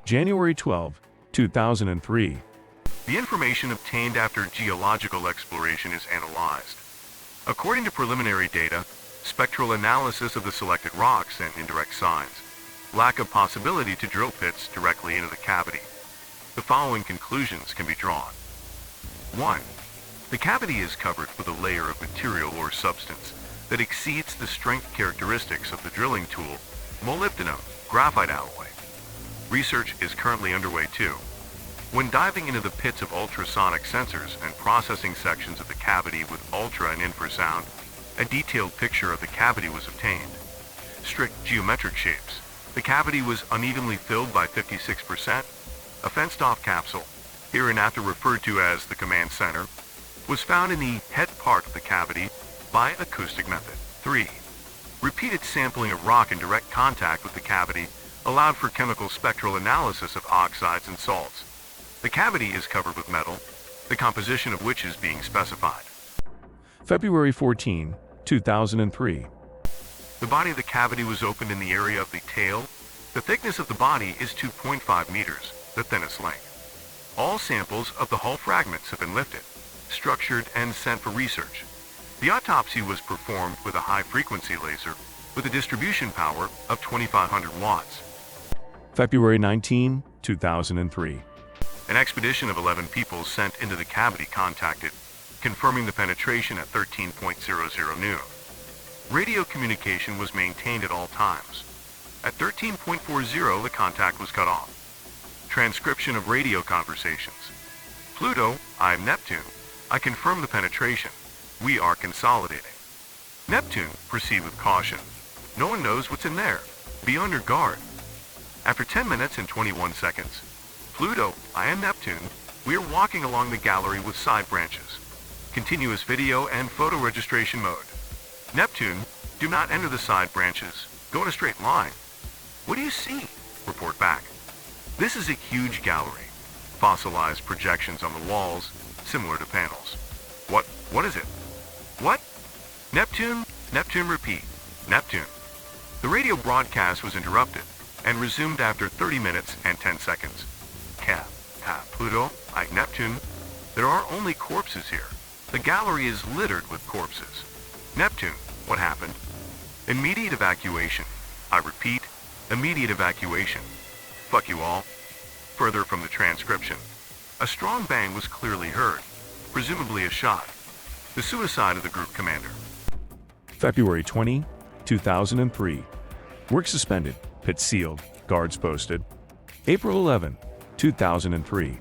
January 12, 2003. The information obtained after geological exploration is analyzed. According to preliminary data, spectral analysis of the selected rocks and indirect signs, lack of possibility to drill pits directly into the cavity. The following conclusions can be drawn. 1. The cavity is covered with a layer of material or substance that exceeds the strength characteristics of the drilling tool, molybdenum graphite alloy. Research is currently underway too. When diving into the pits of ultrasonic sensors and processing sections of the cavity with ultra and infrasound, a detailed picture of the cavity was obtained. Strict geometric shapes. The cavity was unevenly filled by 56%. A fenced-off capsule, hereinafter referred to as the command center, was found in the head part of the cavity by acoustic method. 3. Repeated sampling of rock in direct contact with the cavity allowed for chemical spectral analysis of oxides and salts. The cavity is covered with metal, the composition of which is being specified. February 14, 2003. The body of the cavity was opened in the area of the tail. The thickness of the body is 2.5 meters, the thinnest length. All samples of the hull fragments have been lifted, structured, and sent for research. The autopsy was performed with a high-frequency laser with a distribution power of 2,500 watts. February 19, 2003. An expedition of 11 people sent into the cavity contacted, confirming the penetration at 13.00 noon. Radio communication was maintained at all times. At 13.40, the contact was cut off. Transcription of radio conversations. Pluto, I'm Neptune. I confirm the penetration. We are consolidating. Neptune, proceed with caution. No one knows what's in there. Be on your guard. After 10 minutes and 21 seconds, Pluto, I am Neptune. We are walking along the gallery with side branches. Continuous video and photo registration mode. Neptune, do not enter the side branches. Go in a straight line. What do you see? Report back. This is a huge gallery. Fossilized projections on the walls, similar to panels. What is it? What? Neptune, Neptune repeat. Neptune. The radio broadcast was interrupted and resumed after 30 minutes and 10 seconds. Cap. Pluto, Neptune. There are only corpses here. The gallery is littered with corpses. Neptune, what happened? Immediate evacuation. I repeat, immediate evacuation. Fuck you all. Further from the transcription. A strong bang was clearly heard, presumably a shot. The suicide of the group commander. February 20, 2003. Work suspended, pit sealed, guards posted. April 11, 2003.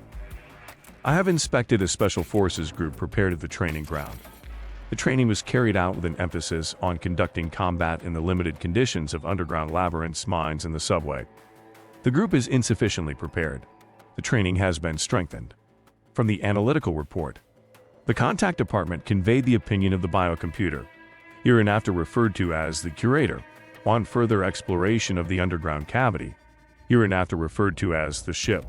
I have inspected a Special Forces group prepared at the training ground. The training was carried out with an emphasis on conducting combat in the limited conditions of underground labyrinths, mines, and the subway. The group is insufficiently prepared. The training has been strengthened. From the analytical report, the contact department conveyed the opinion of the biocomputer, hereinafter referred to as the curator, on further exploration of the underground cavity, hereinafter referred to as the ship.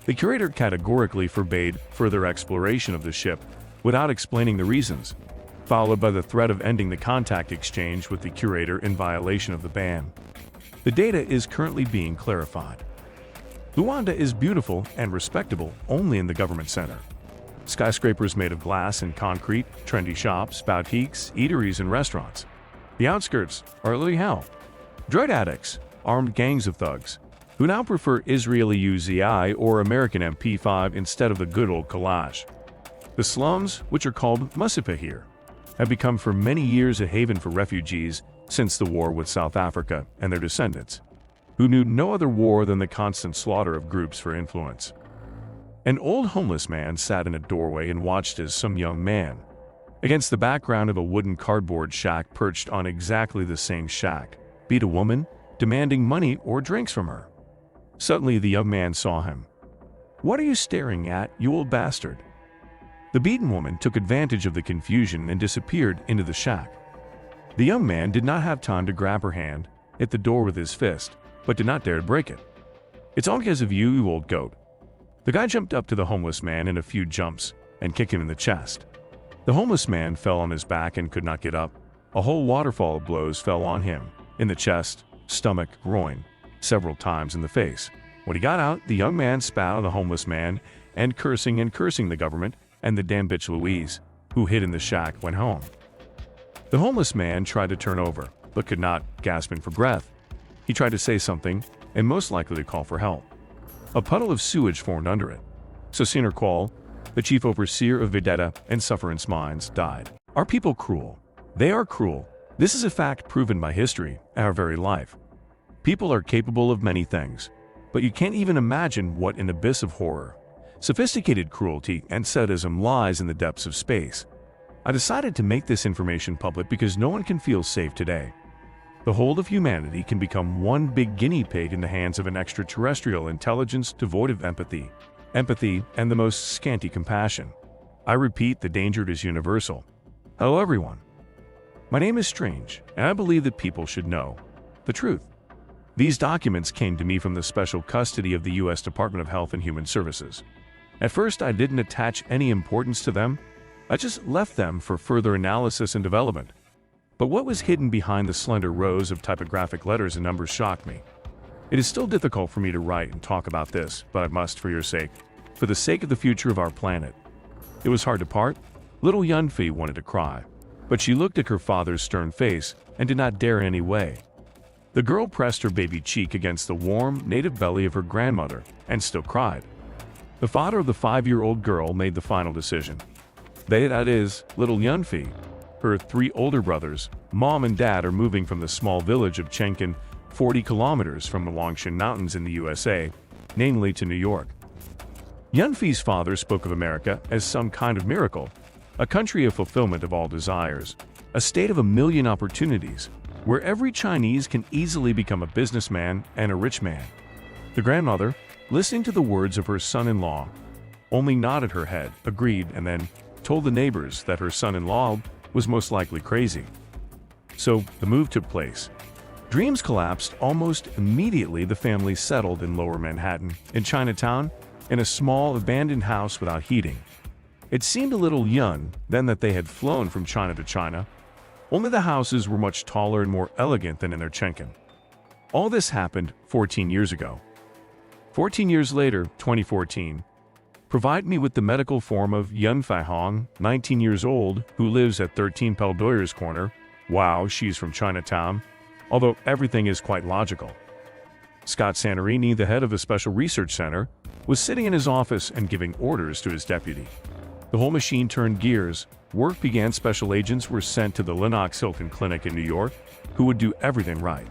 The curator categorically forbade further exploration of the ship without explaining the reasons, followed by the threat of ending the contact exchange with the curator in violation of the ban. The data is currently being clarified. Luanda is beautiful and respectable only in the government center. Skyscrapers made of glass and concrete, trendy shops, boutiques, eateries, and restaurants. The outskirts are literally hell. Drug addicts, armed gangs of thugs, who now prefer Israeli Uzi or American MP5 instead of the good old Kalash. The slums, which are called Musipa here, have become for many years a haven for refugees since the war with South Africa and their descendants, who knew no other war than the constant slaughter of groups for influence. An old homeless man sat in a doorway and watched as some young man, against the background of a wooden cardboard shack perched on exactly the same shack, beat a woman, demanding money or drinks from her. Suddenly the young man saw him. "What are you staring at, you old bastard?" The beaten woman took advantage of the confusion and disappeared into the shack. The young man did not have time to grab her hand, hit the door with his fist, but did not dare to break it. "It's all because of you, you old goat." The guy jumped up to the homeless man in a few jumps and kicked him in the chest. The homeless man fell on his back and could not get up. A whole waterfall of blows fell on him, in the chest, stomach, groin, several times in the face. When he got out, the young man spat on the homeless man and cursing the government and the damn bitch Louise, who hid in the shack, went home. The homeless man tried to turn over, but could not, gasping for breath. He tried to say something, and most likely to call for help. A puddle of sewage formed under it. Sosiner Qual, the chief overseer of Vedetta and Sufferance Mines, died. Are people cruel? They are cruel. This is a fact proven by history, our very life. People are capable of many things, but you can't even imagine what an abyss of horror, sophisticated cruelty, and sadism lies in the depths of space. I decided to make this information public because no one can feel safe today. The whole of humanity can become one big guinea pig in the hands of an extraterrestrial intelligence devoid of empathy, and the most scanty compassion. I repeat, the danger is universal. Hello everyone. My name is Strange, and I believe that people should know the truth. These documents came to me from the special custody of the U.S. Department of Health and Human Services. At first, I didn't attach any importance to them. I just left them for further analysis and development. But what was hidden behind the slender rows of typographic letters and numbers shocked me. It is still difficult for me to write and talk about this, but I must for your sake, for the sake of the future of our planet. It was hard to part. Little Yunfi wanted to cry, but she looked at her father's stern face and did not dare in any way. The girl pressed her baby cheek against the warm, native belly of her grandmother and still cried. The father of the 5-year-old girl made the final decision. They, that is, little Yunfi, her 3 older brothers, mom and dad are moving from the small village of Chenkin, 40 kilometers from the Longshan Mountains in the USA, namely to New York. Yunfi's father spoke of America as some kind of miracle, a country of fulfillment of all desires, a state of a million opportunities, where every Chinese can easily become a businessman and a rich man. The grandmother, listening to the words of her son-in-law, only nodded her head, agreed, and then told the neighbors that her son-in-law was most likely crazy. So the move took place. Dreams collapsed almost immediately. The family settled in Lower Manhattan, in Chinatown, in a small abandoned house without heating. It seemed a little young then that they had flown from China to China. Only the houses were much taller and more elegant than in their Chenkin. All this happened 14 years ago. 14 years later, 2014, Provide me with the medical form of Yun Fei Hong, 19 years old, who lives at 13 Peldoyer's Corner. Wow, she's from Chinatown. Although everything is quite logical. Scott Santorini, the head of the Special Research Center, was sitting in his office and giving orders to his deputy. The whole machine turned gears. Work began. Special agents were sent to the Lennox Hilton Clinic in New York, who would do everything right.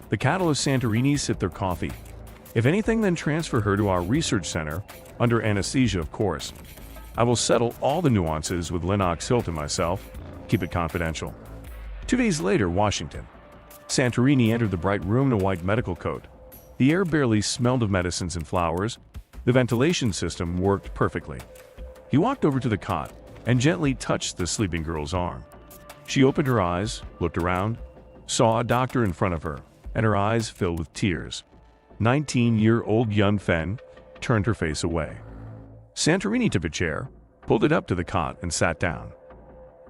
The catalyst Santorini sipped their coffee. If anything, then transfer her to our research center, under anesthesia, of course. I will settle all the nuances with Lennox Hilton myself. Keep it confidential. 2 days later, Washington. Santorini entered the bright room in a white medical coat. The air barely smelled of medicines and flowers. The ventilation system worked perfectly. He walked over to the cot and gently touched the sleeping girl's arm. She opened her eyes, looked around, saw a doctor in front of her, and her eyes filled with tears. 19-year-old Yun Fen turned her face away. Santorini took a chair, pulled it up to the cot, and sat down.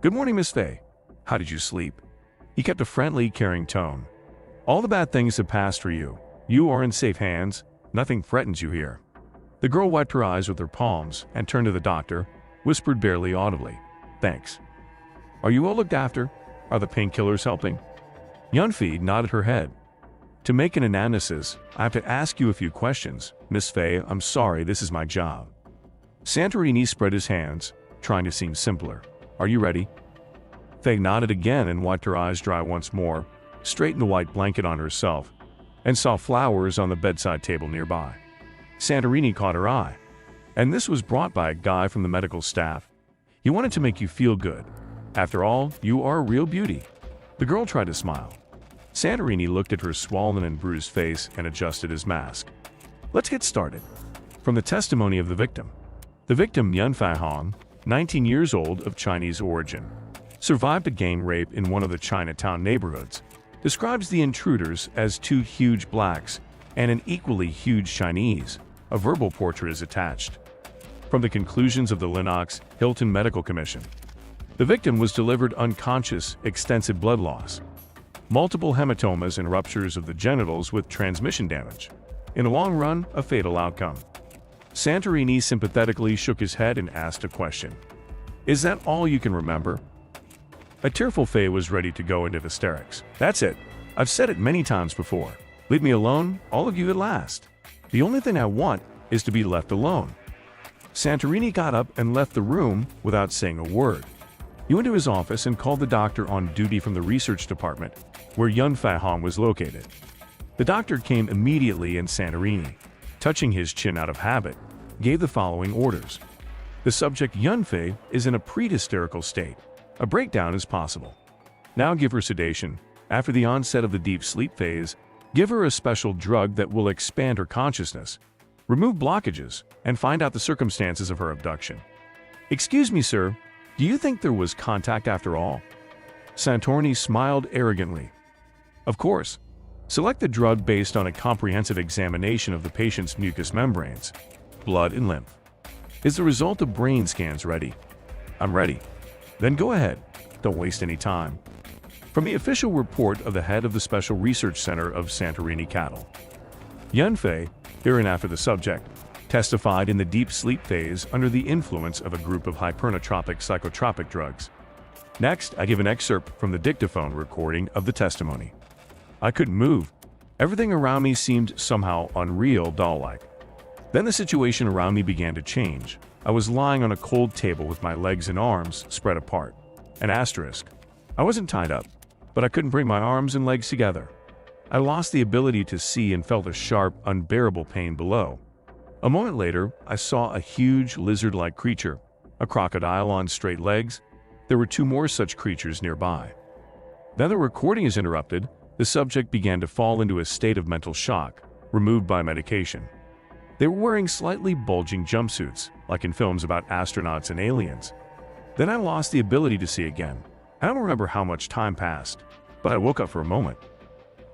"Good morning, Miss Fei. How did you sleep?" He kept a friendly, caring tone. "All the bad things have passed for you. You are in safe hands. Nothing threatens you here." The girl wiped her eyes with her palms and turned to the doctor, whispered barely audibly, "Thanks. Are you all looked after? Are the painkillers helping?" Yun Fei nodded her head. "To make an analysis, I have to ask you a few questions. Miss Fei, I'm sorry, this is my job." Santorini spread his hands, trying to seem simpler. "Are you ready?" Fei nodded again and wiped her eyes dry once more, straightened the white blanket on herself, and saw flowers on the bedside table nearby. Santorini caught her eye. "And this was brought by a guy from the medical staff. He wanted to make you feel good. After all, you are a real beauty." The girl tried to smile. Santorini looked at her swollen and bruised face and adjusted his mask. "Let's get started." From the testimony of the victim. The victim, Yun Fei Hong, 19 years old, of Chinese origin, survived a gang rape in one of the Chinatown neighborhoods, describes the intruders as two huge blacks and an equally huge Chinese. A verbal portrait is attached. From the conclusions of the Lennox Hilton Medical Commission. The victim was delivered unconscious, extensive blood loss, multiple hematomas and ruptures of the genitals with transmission damage. In the long run, a fatal outcome. Santorini sympathetically shook his head and asked a question. "Is that all you can remember?" A tearful Fei was ready to go into hysterics. "That's it. I've said it many times before. Leave me alone, all of you at last. The only thing I want is to be left alone." Santorini got up and left the room without saying a word. He went to his office and called the doctor on duty from the research department, where Yun Fei Hong was located. The doctor came immediately, and Santorini, touching his chin out of habit, gave the following orders. The subject, Yun Fei, is in a pre-hysterical state. A breakdown is possible. Now give her sedation. After the onset of the deep sleep phase, give her a special drug that will expand her consciousness, remove blockages, and find out the circumstances of her abduction. "Excuse me, sir. Do you think there was contact after all?" Santorini smiled arrogantly. "Of course. Select the drug based on a comprehensive examination of the patient's mucous membranes, blood, and lymph. Is the result of brain scans ready?" "I'm ready." "Then go ahead. Don't waste any time." From the official report of the head of the Special Research Center of Santorini Cattle. Yun Fei, hereinafter the subject, testified in the deep sleep phase under the influence of a group of hypernotropic psychotropic drugs. Next, I give an excerpt from the dictaphone recording of the testimony. "I couldn't move. Everything around me seemed somehow unreal, doll-like. Then the situation around me began to change. I was lying on a cold table with my legs and arms spread apart. An asterisk. I wasn't tied up, but I couldn't bring my arms and legs together. I lost the ability to see and felt a sharp, unbearable pain below. A moment later, I saw a huge lizard-like creature, a crocodile on straight legs. There were two more such creatures nearby. Then the recording is interrupted. The subject began to fall into a state of mental shock, removed by medication. They were wearing slightly bulging jumpsuits, like in films about astronauts and aliens. Then I lost the ability to see again. I don't remember how much time passed, but I woke up for a moment.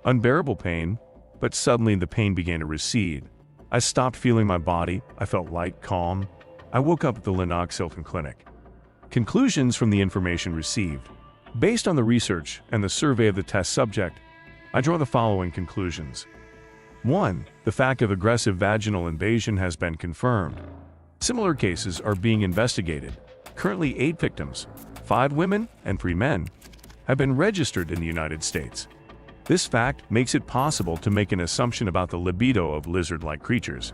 Unbearable pain, but suddenly the pain began to recede. I stopped feeling my body. I felt light, calm. I woke up at the Lennox Hilton Clinic." Conclusions from the information received. Based on the research and the survey of the test subject, I draw the following conclusions. 1. The fact of aggressive vaginal invasion has been confirmed. Similar cases are being investigated. Currently, 8 victims, 5 women and 3 men, have been registered in the United States. This fact makes it possible to make an assumption about the libido of lizard-like creatures,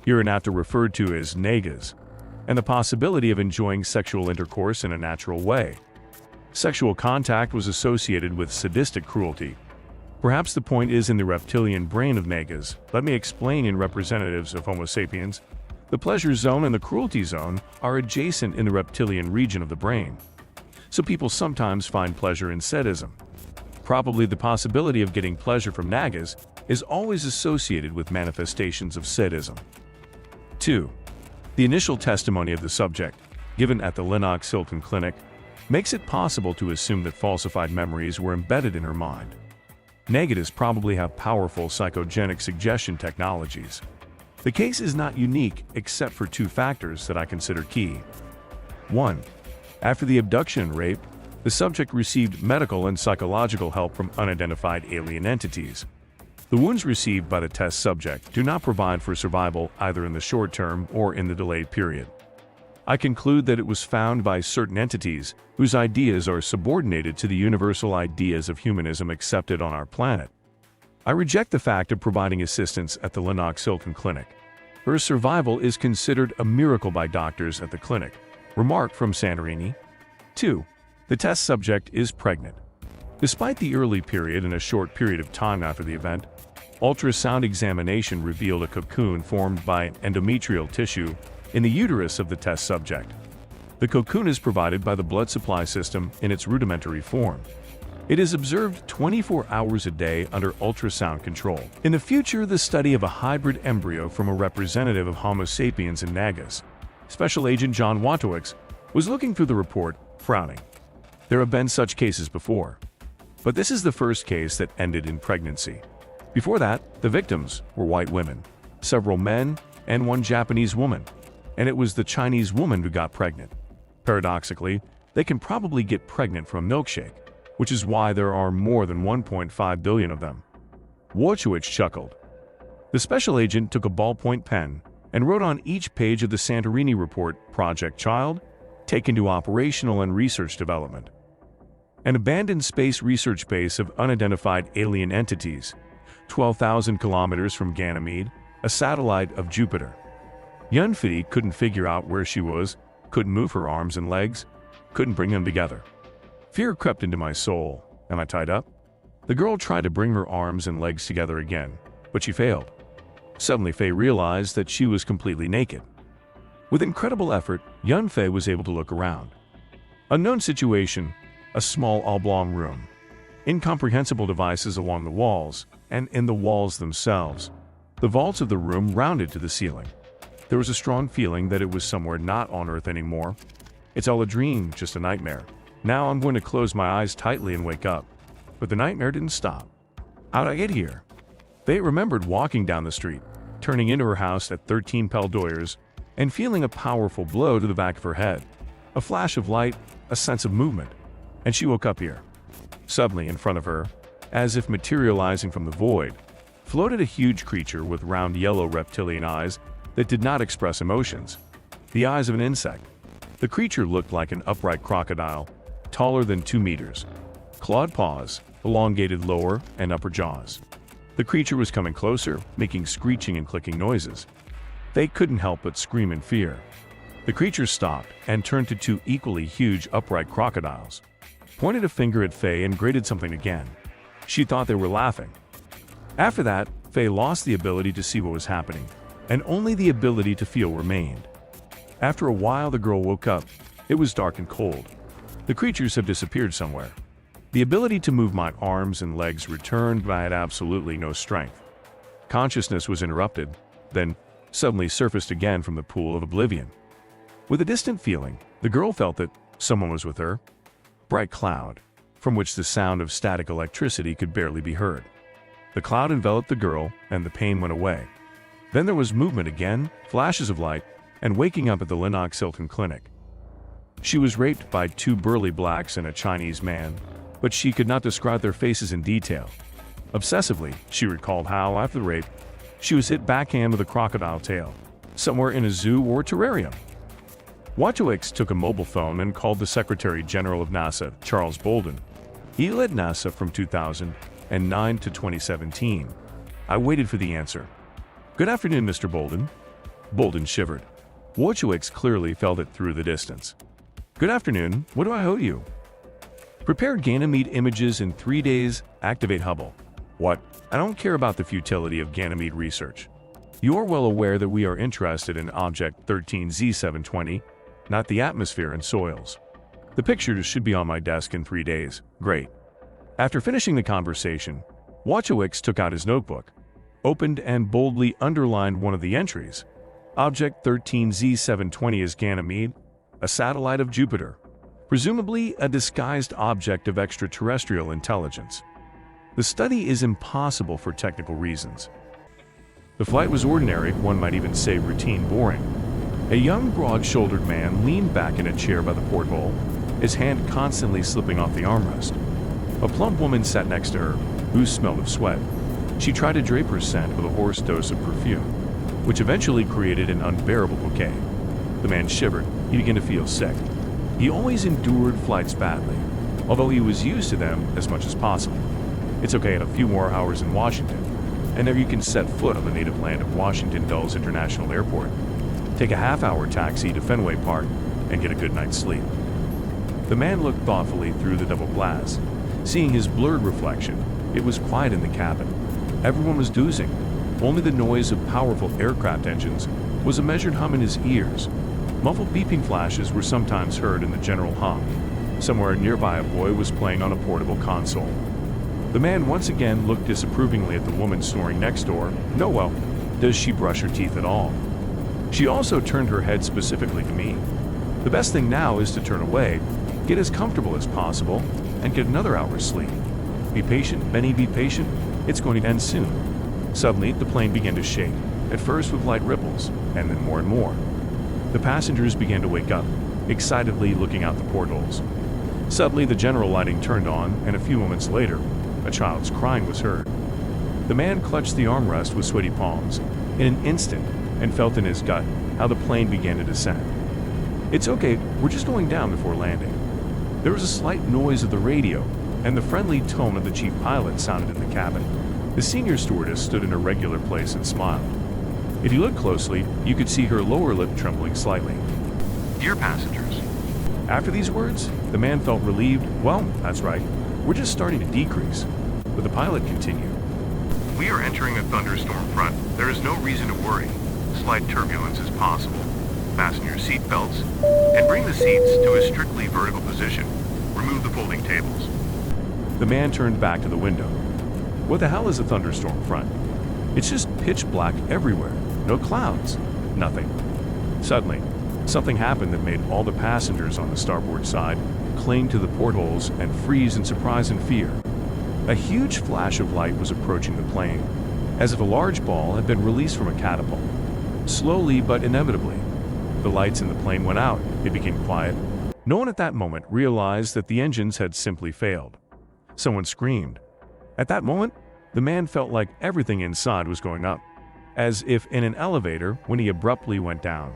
hereinafter referred to as nagas, and the possibility of enjoying sexual intercourse in a natural way. Sexual contact was associated with sadistic cruelty. Perhaps the point is in the reptilian brain of nagas. Let me explain. In representatives of Homo sapiens, the pleasure zone and the cruelty zone are adjacent in the reptilian region of the brain, so people sometimes find pleasure in sadism. Probably the possibility of getting pleasure from nagas is always associated with manifestations of sadism. 2. The initial testimony of the subject, given at the Lenox Hilton Clinic, makes it possible to assume that falsified memories were embedded in her mind. Nagas probably have powerful psychogenic suggestion technologies. The case is not unique except for 2 factors that I consider key. 1. After the abduction and rape, the subject received medical and psychological help from unidentified alien entities. The wounds received by the test subject do not provide for survival either in the short term or in the delayed period. I conclude that it was found by certain entities whose ideas are subordinated to the universal ideas of humanism accepted on our planet. I reject the fact of providing assistance at the Lenox Hilton Clinic. Her survival is considered a miracle by doctors at the clinic. Remark from Santorini. 2. The test subject is pregnant. Despite the early period and a short period of time after the event, ultrasound examination revealed a cocoon formed by endometrial tissue in the uterus of the test subject. The cocoon is provided by the blood supply system in its rudimentary form. It is observed 24 hours a day under ultrasound control. In the future, the study of a hybrid embryo from a representative of Homo sapiens and nagas, Special Agent John Watowicz, was looking through the report, frowning. There have been such cases before, but this is the first case that ended in pregnancy. Before that, the victims were white women, several men, and 1 Japanese woman, and it was the Chinese woman who got pregnant. Paradoxically, they can probably get pregnant from a milkshake, which is why there are more than 1.5 billion of them. Watowicz chuckled. The special agent took a ballpoint pen and wrote on each page of the Santorini report, Project Child, taken to operational and research development. An abandoned space research base of unidentified alien entities, 12,000 kilometers from Ganymede, a satellite of Jupiter. Yunfei couldn't figure out where she was, couldn't move her arms and legs, couldn't bring them together. Fear crept into my soul. Am I tied up? The girl tried to bring her arms and legs together again, but she failed. Suddenly Faye realized that she was completely naked. With incredible effort, Yunfei was able to look around. Unknown situation, a small oblong room. Incomprehensible devices along the walls, and in the walls themselves. The vaults of the room rounded to the ceiling. There was a strong feeling that it was somewhere not on Earth anymore. It's all a dream, just a nightmare. Now I'm going to close my eyes tightly and wake up. But the nightmare didn't stop. How'd I get here? Faye remembered walking down the street, turning into her house at 13 Peldoyers, and feeling a powerful blow to the back of her head. A flash of light, a sense of movement, and she woke up here. Suddenly in front of her, as if materializing from the void, floated a huge creature with round yellow reptilian eyes that did not express emotions. The eyes of an insect. The creature looked like an upright crocodile, taller than 2 meters. Clawed paws, elongated lower and upper jaws. The creature was coming closer, making screeching and clicking noises. They couldn't help but scream in fear. The creature stopped and turned to 2 equally huge upright crocodiles, pointed a finger at Faye and grated something again. She thought they were laughing. After that, Faye lost the ability to see what was happening, and only the ability to feel remained. After a while, the girl woke up. It was dark and cold. The creatures have disappeared somewhere. The ability to move my arms and legs returned, but I had absolutely no strength. Consciousness was interrupted, then suddenly surfaced again from the pool of oblivion. With a distant feeling, the girl felt that someone was with her. Bright cloud, from which the sound of static electricity could barely be heard. The cloud enveloped the girl, and the pain went away. Then there was movement again, flashes of light, and waking up at the Lenox Hilton Clinic. She was raped by 2 burly blacks and a Chinese man, but she could not describe their faces in detail. Obsessively, she recalled how, after the rape, she was hit backhand with a crocodile tail. somewhere in a zoo or terrarium. Wojciech took a mobile phone and called the Secretary General of NASA, Charles Bolden. He led NASA from 2009 to 2017. I waited for the answer. "Good afternoon, Mr. Bolden." Bolden shivered. Wojciech clearly felt it through the distance. "Good afternoon. What do I owe you?" "Prepare Ganymede images in 3 days. Activate Hubble." "What? I don't care about the futility of Ganymede research. You are well aware that we are interested in Object 13Z720, not the atmosphere and soils. The pictures should be on my desk in 3 days." "Great." After finishing the conversation, Wojciech took out his notebook, opened and boldly underlined one of the entries. Object 13Z720 is Ganymede, a satellite of Jupiter, presumably a disguised object of extraterrestrial intelligence. The study is impossible for technical reasons. The flight was ordinary, one might even say routine boring. A young, broad-shouldered man leaned back in a chair by the porthole, his hand constantly slipping off the armrest. A plump woman sat next to her, who smelled of sweat. She tried to drape her scent with a hoarse dose of perfume, which eventually created an unbearable bouquet. The man shivered. He began to feel sick. He always endured flights badly, although he was used to them as much as possible. It's okay, in a few more hours in Washington, and there you can set foot on the native land of Washington Dulles International Airport. Take a half-hour taxi to Fenway Park and get a good night's sleep. The man looked thoughtfully through the double glass. Seeing his blurred reflection, it was quiet in the cabin. Everyone was dozing. Only the noise of powerful aircraft engines was a measured hum in his ears. Muffled beeping flashes were sometimes heard in the general hum. Somewhere nearby, a boy was playing on a portable console. The man once again looked disapprovingly at the woman snoring next door. "No, well, does she brush her teeth at all?" She also turned her head specifically to me. "The best thing now is to turn away, get as comfortable as possible, and get another hour's sleep. Be patient, Benny, be patient. It's going to end soon." Suddenly, the plane began to shake, at first with light ripples, and then more and more. The passengers began to wake up, excitedly looking out the portholes. Suddenly, the general lighting turned on, and a few moments later, a child's crying was heard. The man clutched the armrest with sweaty palms in an instant and felt in his gut how the plane began to descend. "It's okay, we're just going down before landing." There was a slight noise of the radio, and the friendly tone of the chief pilot sounded in the cabin. The senior stewardess stood in her regular place and smiled. If you looked closely, you could see her lower lip trembling slightly. Dear passengers, After these words, the man felt relieved. "Well, that's right, we're just starting to decrease." But the pilot continued. we are entering a thunderstorm front. There is no reason to worry. Slight turbulence is possible. Fasten your seat belts and bring the seats to a strictly vertical position. Remove the folding tables. The man turned back to the window. "What the hell is a thunderstorm front? It's just pitch black everywhere. No clouds. Nothing." Suddenly, something happened that made all the passengers on the starboard side cling to the portholes and freeze in surprise and fear. A huge flash of light was approaching the plane, as if a large ball had been released from a catapult. Slowly but inevitably, the lights in the plane went out. It became quiet. No one at that moment realized that the engines had simply failed. Someone screamed. At that moment, the man felt like everything inside was going up, as if in an elevator when he abruptly went down.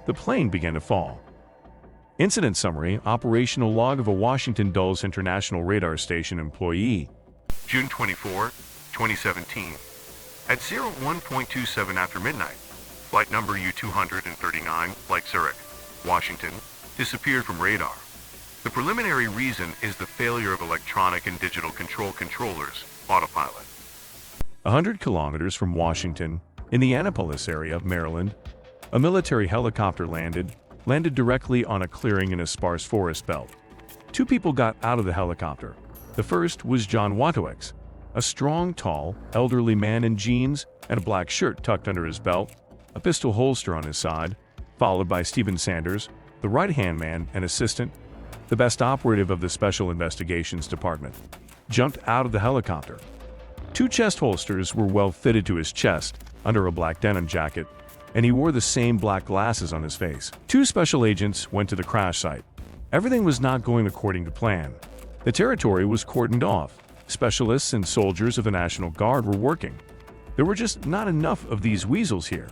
The plane began to fall. Incident summary, operational log of a Washington Dulles International Radar Station employee. June 24, 2017. At 01:27 after midnight, flight number U-239, Flight Zurich, Washington, disappeared from radar. The preliminary reason is the failure of electronic and digital controllers, autopilot. 100 kilometers from Washington, in the Annapolis area of Maryland, a military helicopter landed directly on a clearing in a sparse forest belt. Two people got out of the helicopter. The first was John Wojciech, a strong, tall, elderly man in jeans and a black shirt tucked under his belt, a pistol holster on his side, followed by Stephen Sanders, the right-hand man and assistant, the best operative of the Special Investigations Department, jumped out of the helicopter. Two chest holsters were well fitted to his chest under a black denim jacket, and he wore the same black glasses on his face. Two special agents went to the crash site. Everything was not going according to plan. The territory was cordoned off. Specialists and soldiers of the National Guard were working. There were just not enough of these weasels here.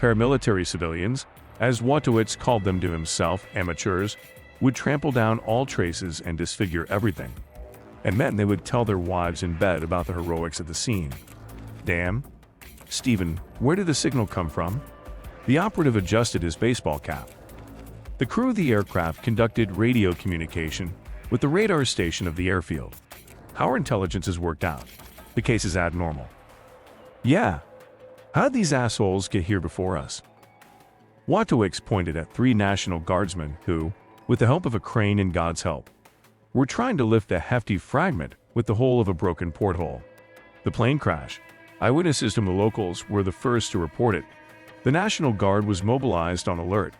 Paramilitary civilians, as Watowicz called them to himself, amateurs, would trample down all traces and disfigure everything. And men, they would tell their wives in bed about the heroics of the scene. Damn. Stephen, where did the signal come from? The operative adjusted his baseball cap. The crew of the aircraft conducted radio communication with the radar station of the airfield. Our intelligence has worked out. The case is abnormal. Yeah. How did these assholes get here before us? Watowicz pointed at 3 National Guardsmen who, with the help of a crane and God's help, were trying to lift a hefty fragment with the hole of a broken porthole. The plane crash. Eyewitnesses and the locals were the first to report it. The National Guard was mobilized on alert.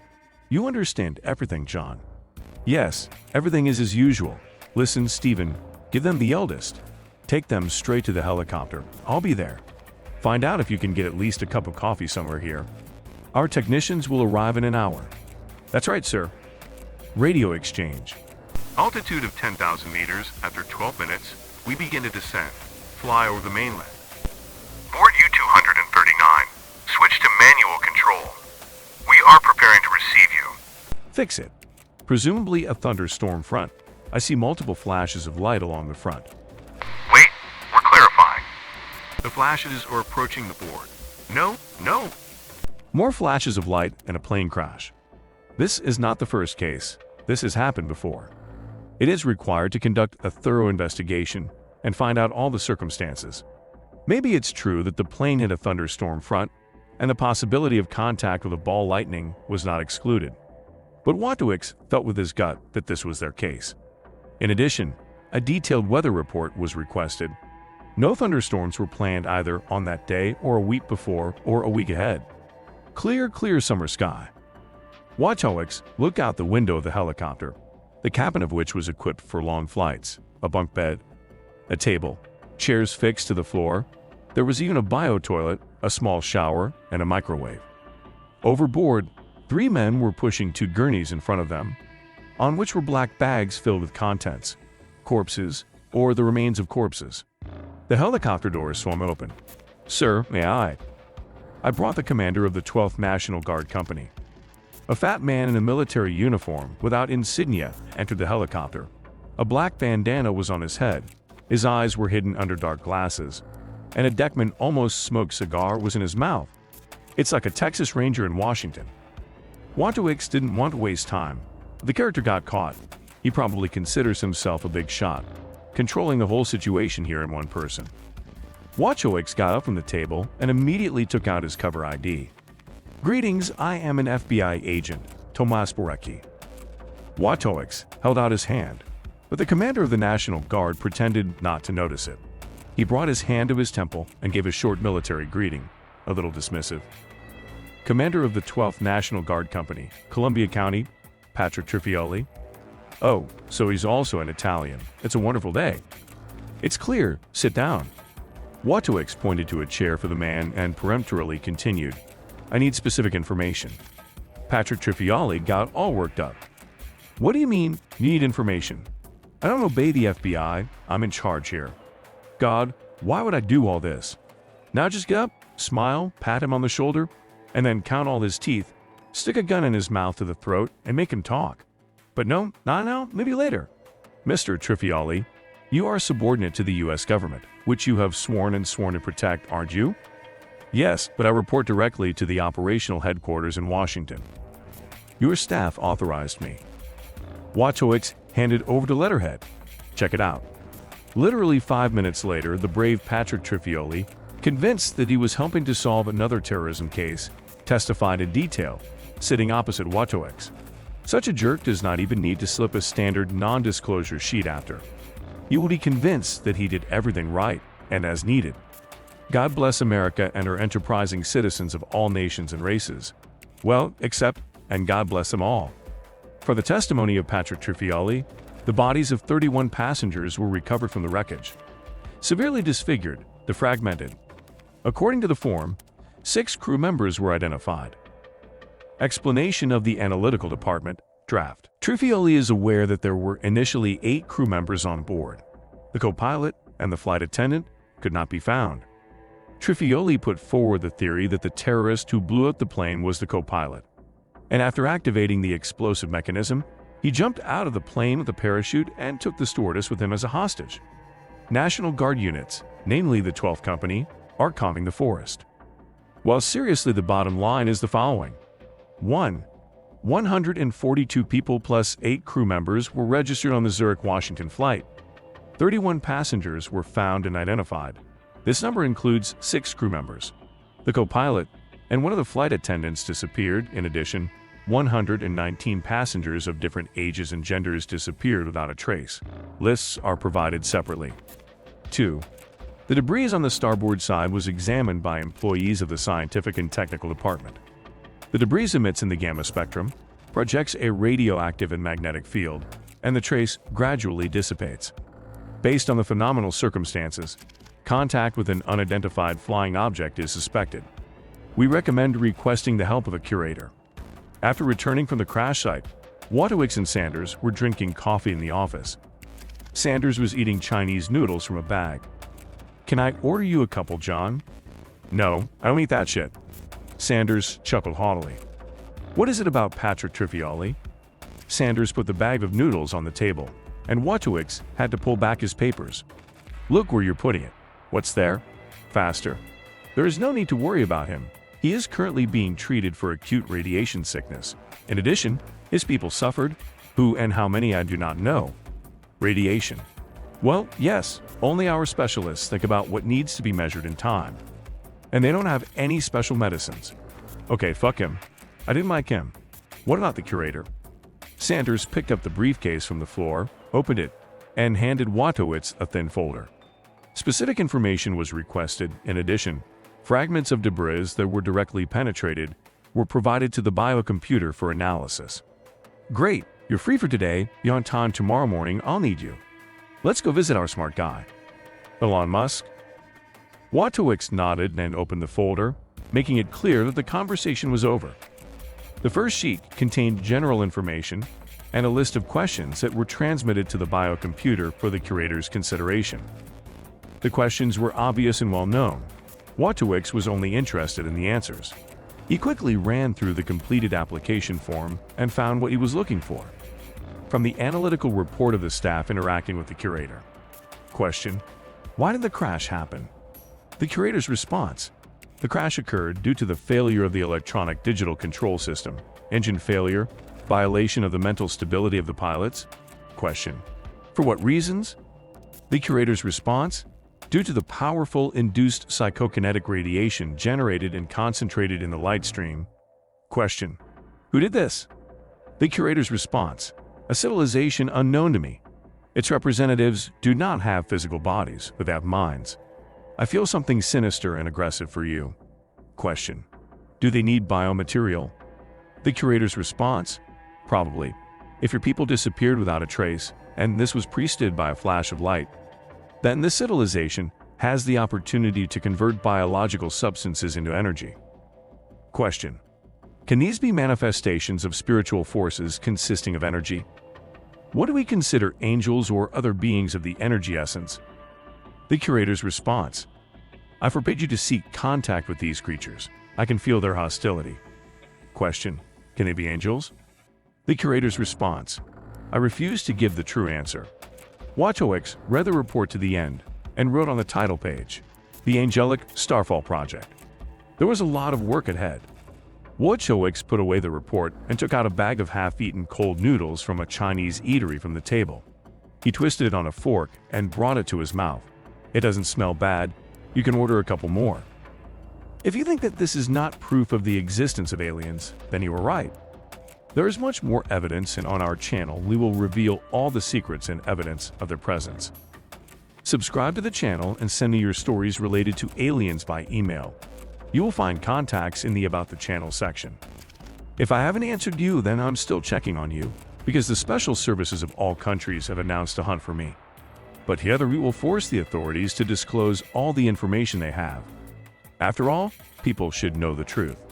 You understand everything, John. Yes, everything is as usual. Listen, Stephen, give them the eldest. Take them straight to the helicopter. I'll be there. Find out if you can get at least a cup of coffee somewhere here. Our technicians will arrive in an hour. That's right, sir. Radio exchange. Altitude of 10,000 meters. After 12 minutes, we begin to descend. Fly over the mainland. Board U-239. Switch to manual control. We are preparing to receive you. Fix it. Presumably a thunderstorm front. I see multiple flashes of light along the front. Wait, we're clarifying. The flashes are approaching the board. No. More flashes of light and a plane crash. This is not the first case. This has happened before. It is required to conduct a thorough investigation and find out all the circumstances. Maybe it's true that the plane hit a thunderstorm front and the possibility of contact with a ball lightning was not excluded. But Watowicz felt with his gut that this was their case. In addition, a detailed weather report was requested. No thunderstorms were planned either on that day or a week before or a week ahead. Clear summer sky. Watowicz looked out the window of the helicopter, the cabin of which was equipped for long flights, a bunk bed, a table, chairs fixed to the floor. There was even a bio-toilet, a small shower, and a microwave. Overboard, 3 men were pushing 2 gurneys in front of them, on which were black bags filled with contents, corpses, or the remains of corpses. The helicopter doors swung open. Sir, may I? I brought the commander of the 12th National Guard Company. A fat man in a military uniform without insignia entered the helicopter. A black bandana was on his head. His eyes were hidden under dark glasses, and a deckman almost smoked cigar was in his mouth. It's like a Texas Ranger in Washington. Watowicz didn't want to waste time. The character got caught. He probably considers himself a big shot, controlling the whole situation here in one person. Watowicz got up from the table and immediately took out his cover ID. Greetings, I am an FBI agent, Tomas Borecki. Watowicz held out his hand, but the commander of the National Guard pretended not to notice it. He brought his hand to his temple and gave a short military greeting, a little dismissive. Commander of the 12th National Guard Company, Columbia County, Patrick Triffioli. Oh, so he's also an Italian. It's a wonderful day. It's clear. Sit down. Watowicz pointed to a chair for the man and peremptorily continued, I need specific information. Patrick Triffioli got all worked up. What do you mean, you need information? I don't obey the FBI. I'm in charge here. God, why would I do all this? Now just get up, smile, pat him on the shoulder, and then count all his teeth, stick a gun in his mouth to the throat, and make him talk. But no, not now, maybe later. Mr. Triffioli, you are subordinate to the U.S. government, which you have sworn to protect, aren't you? Yes, but I report directly to the operational headquarters in Washington. Your staff authorized me. Watowicz handed over the letterhead. Check it out. Literally 5 minutes later, the brave Patrick Triffioli, convinced that he was helping to solve another terrorism case, testified in detail, sitting opposite Watowicz. Such a jerk does not even need to slip a standard non-disclosure sheet after. He will be convinced that he did everything right and as needed. God bless America and her enterprising citizens of all nations and races. Well, except, and God bless them all. For the testimony of Patrick Triffioli, the bodies of 31 passengers were recovered from the wreckage. Severely disfigured, defragmented. According to the form, 6 crew members were identified. Explanation of the Analytical Department, draft. Triffioli is aware that there were initially 8 crew members on board. The co-pilot and the flight attendant could not be found. Trifioli put forward the theory that the terrorist who blew up the plane was the co-pilot. And after activating the explosive mechanism, he jumped out of the plane with a parachute and took the stewardess with him as a hostage. National Guard units, namely the 12th Company, are combing the forest. While seriously, the bottom line is the following. 1. 142 people plus 8 crew members were registered on the Zurich-Washington flight. 31 passengers were found and identified. This number includes 6 crew members. The co-pilot and one of the flight attendants disappeared. In addition, 119 passengers of different ages and genders disappeared without a trace. Lists are provided separately. 2. The debris on the starboard side was examined by employees of the scientific and technical department. The debris emits in the gamma spectrum, projects a radioactive and magnetic field, and the trace gradually dissipates. Based on the phenomenal circumstances, contact with an unidentified flying object is suspected. We recommend requesting the help of a curator. After returning from the crash site, Watowicz and Sanders were drinking coffee in the office. Sanders was eating Chinese noodles from a bag. "Can I order you a couple, John?" "No, I don't eat that shit." Sanders chuckled haughtily. "What is it about Patrick Trifioli?" Sanders put the bag of noodles on the table, and Watowicz had to pull back his papers. "Look where you're putting it. What's there?" "Faster." "There is no need to worry about him. He is currently being treated for acute radiation sickness. In addition, his people suffered. Who and how many I do not know." "Radiation." "Well, yes, only our specialists think about what needs to be measured in time. And they don't have any special medicines." "Okay, fuck him. I didn't like him. What about the curator?" Sanders picked up the briefcase from the floor, opened it, and handed Watowicz a thin folder. Specific information was requested. In addition, fragments of debris that were directly penetrated were provided to the biocomputer for analysis. "Great, you're free for today. Be on time tomorrow morning. I'll need you. Let's go visit our smart guy." "Elon Musk?" Watowicz nodded and opened the folder, making it clear that the conversation was over. The first sheet contained general information and a list of questions that were transmitted to the biocomputer for the curator's consideration. The questions were obvious and well known. Watowicz was only interested in the answers. He quickly ran through the completed application form and found what he was looking for. From the analytical report of the staff interacting with the curator. Question: why did the crash happen? The curator's response: the crash occurred due to the failure of the electronic digital control system, engine failure, violation of the mental stability of the pilots. Question: for what reasons? The curator's response: due to the powerful induced psychokinetic radiation generated and concentrated in the light stream. Question: who did this? The curator's response: a civilization unknown to me. Its representatives do not have physical bodies, but they have minds. I feel something sinister and aggressive for you. Question: do they need biomaterial? The curator's response: probably. If your people disappeared without a trace, and this was preceded by a flash of light, then this civilization has the opportunity to convert biological substances into energy. Question: can these be manifestations of spiritual forces consisting of energy? What do we consider angels or other beings of the energy essence? The curator's response: I forbid you to seek contact with these creatures. I can feel their hostility. Question: can they be angels? The curator's response: I refuse to give the true answer. Watowicz read the report to the end and wrote on the title page, "The Angelic Starfall Project." There was a lot of work ahead. Watowicz put away the report and took out a bag of half-eaten cold noodles from a Chinese eatery from the table. He twisted it on a fork and brought it to his mouth. "It doesn't smell bad. You can order a couple more." If you think that this is not proof of the existence of aliens, then you are right. There is much more evidence, and on our channel we will reveal all the secrets and evidence of their presence. Subscribe to the channel and send me your stories related to aliens by email. You will find contacts in the About the Channel section. If I haven't answered you, then I'm still checking on you, because the special services of all countries have announced a hunt for me. But together we will force the authorities to disclose all the information they have. After all, people should know the truth.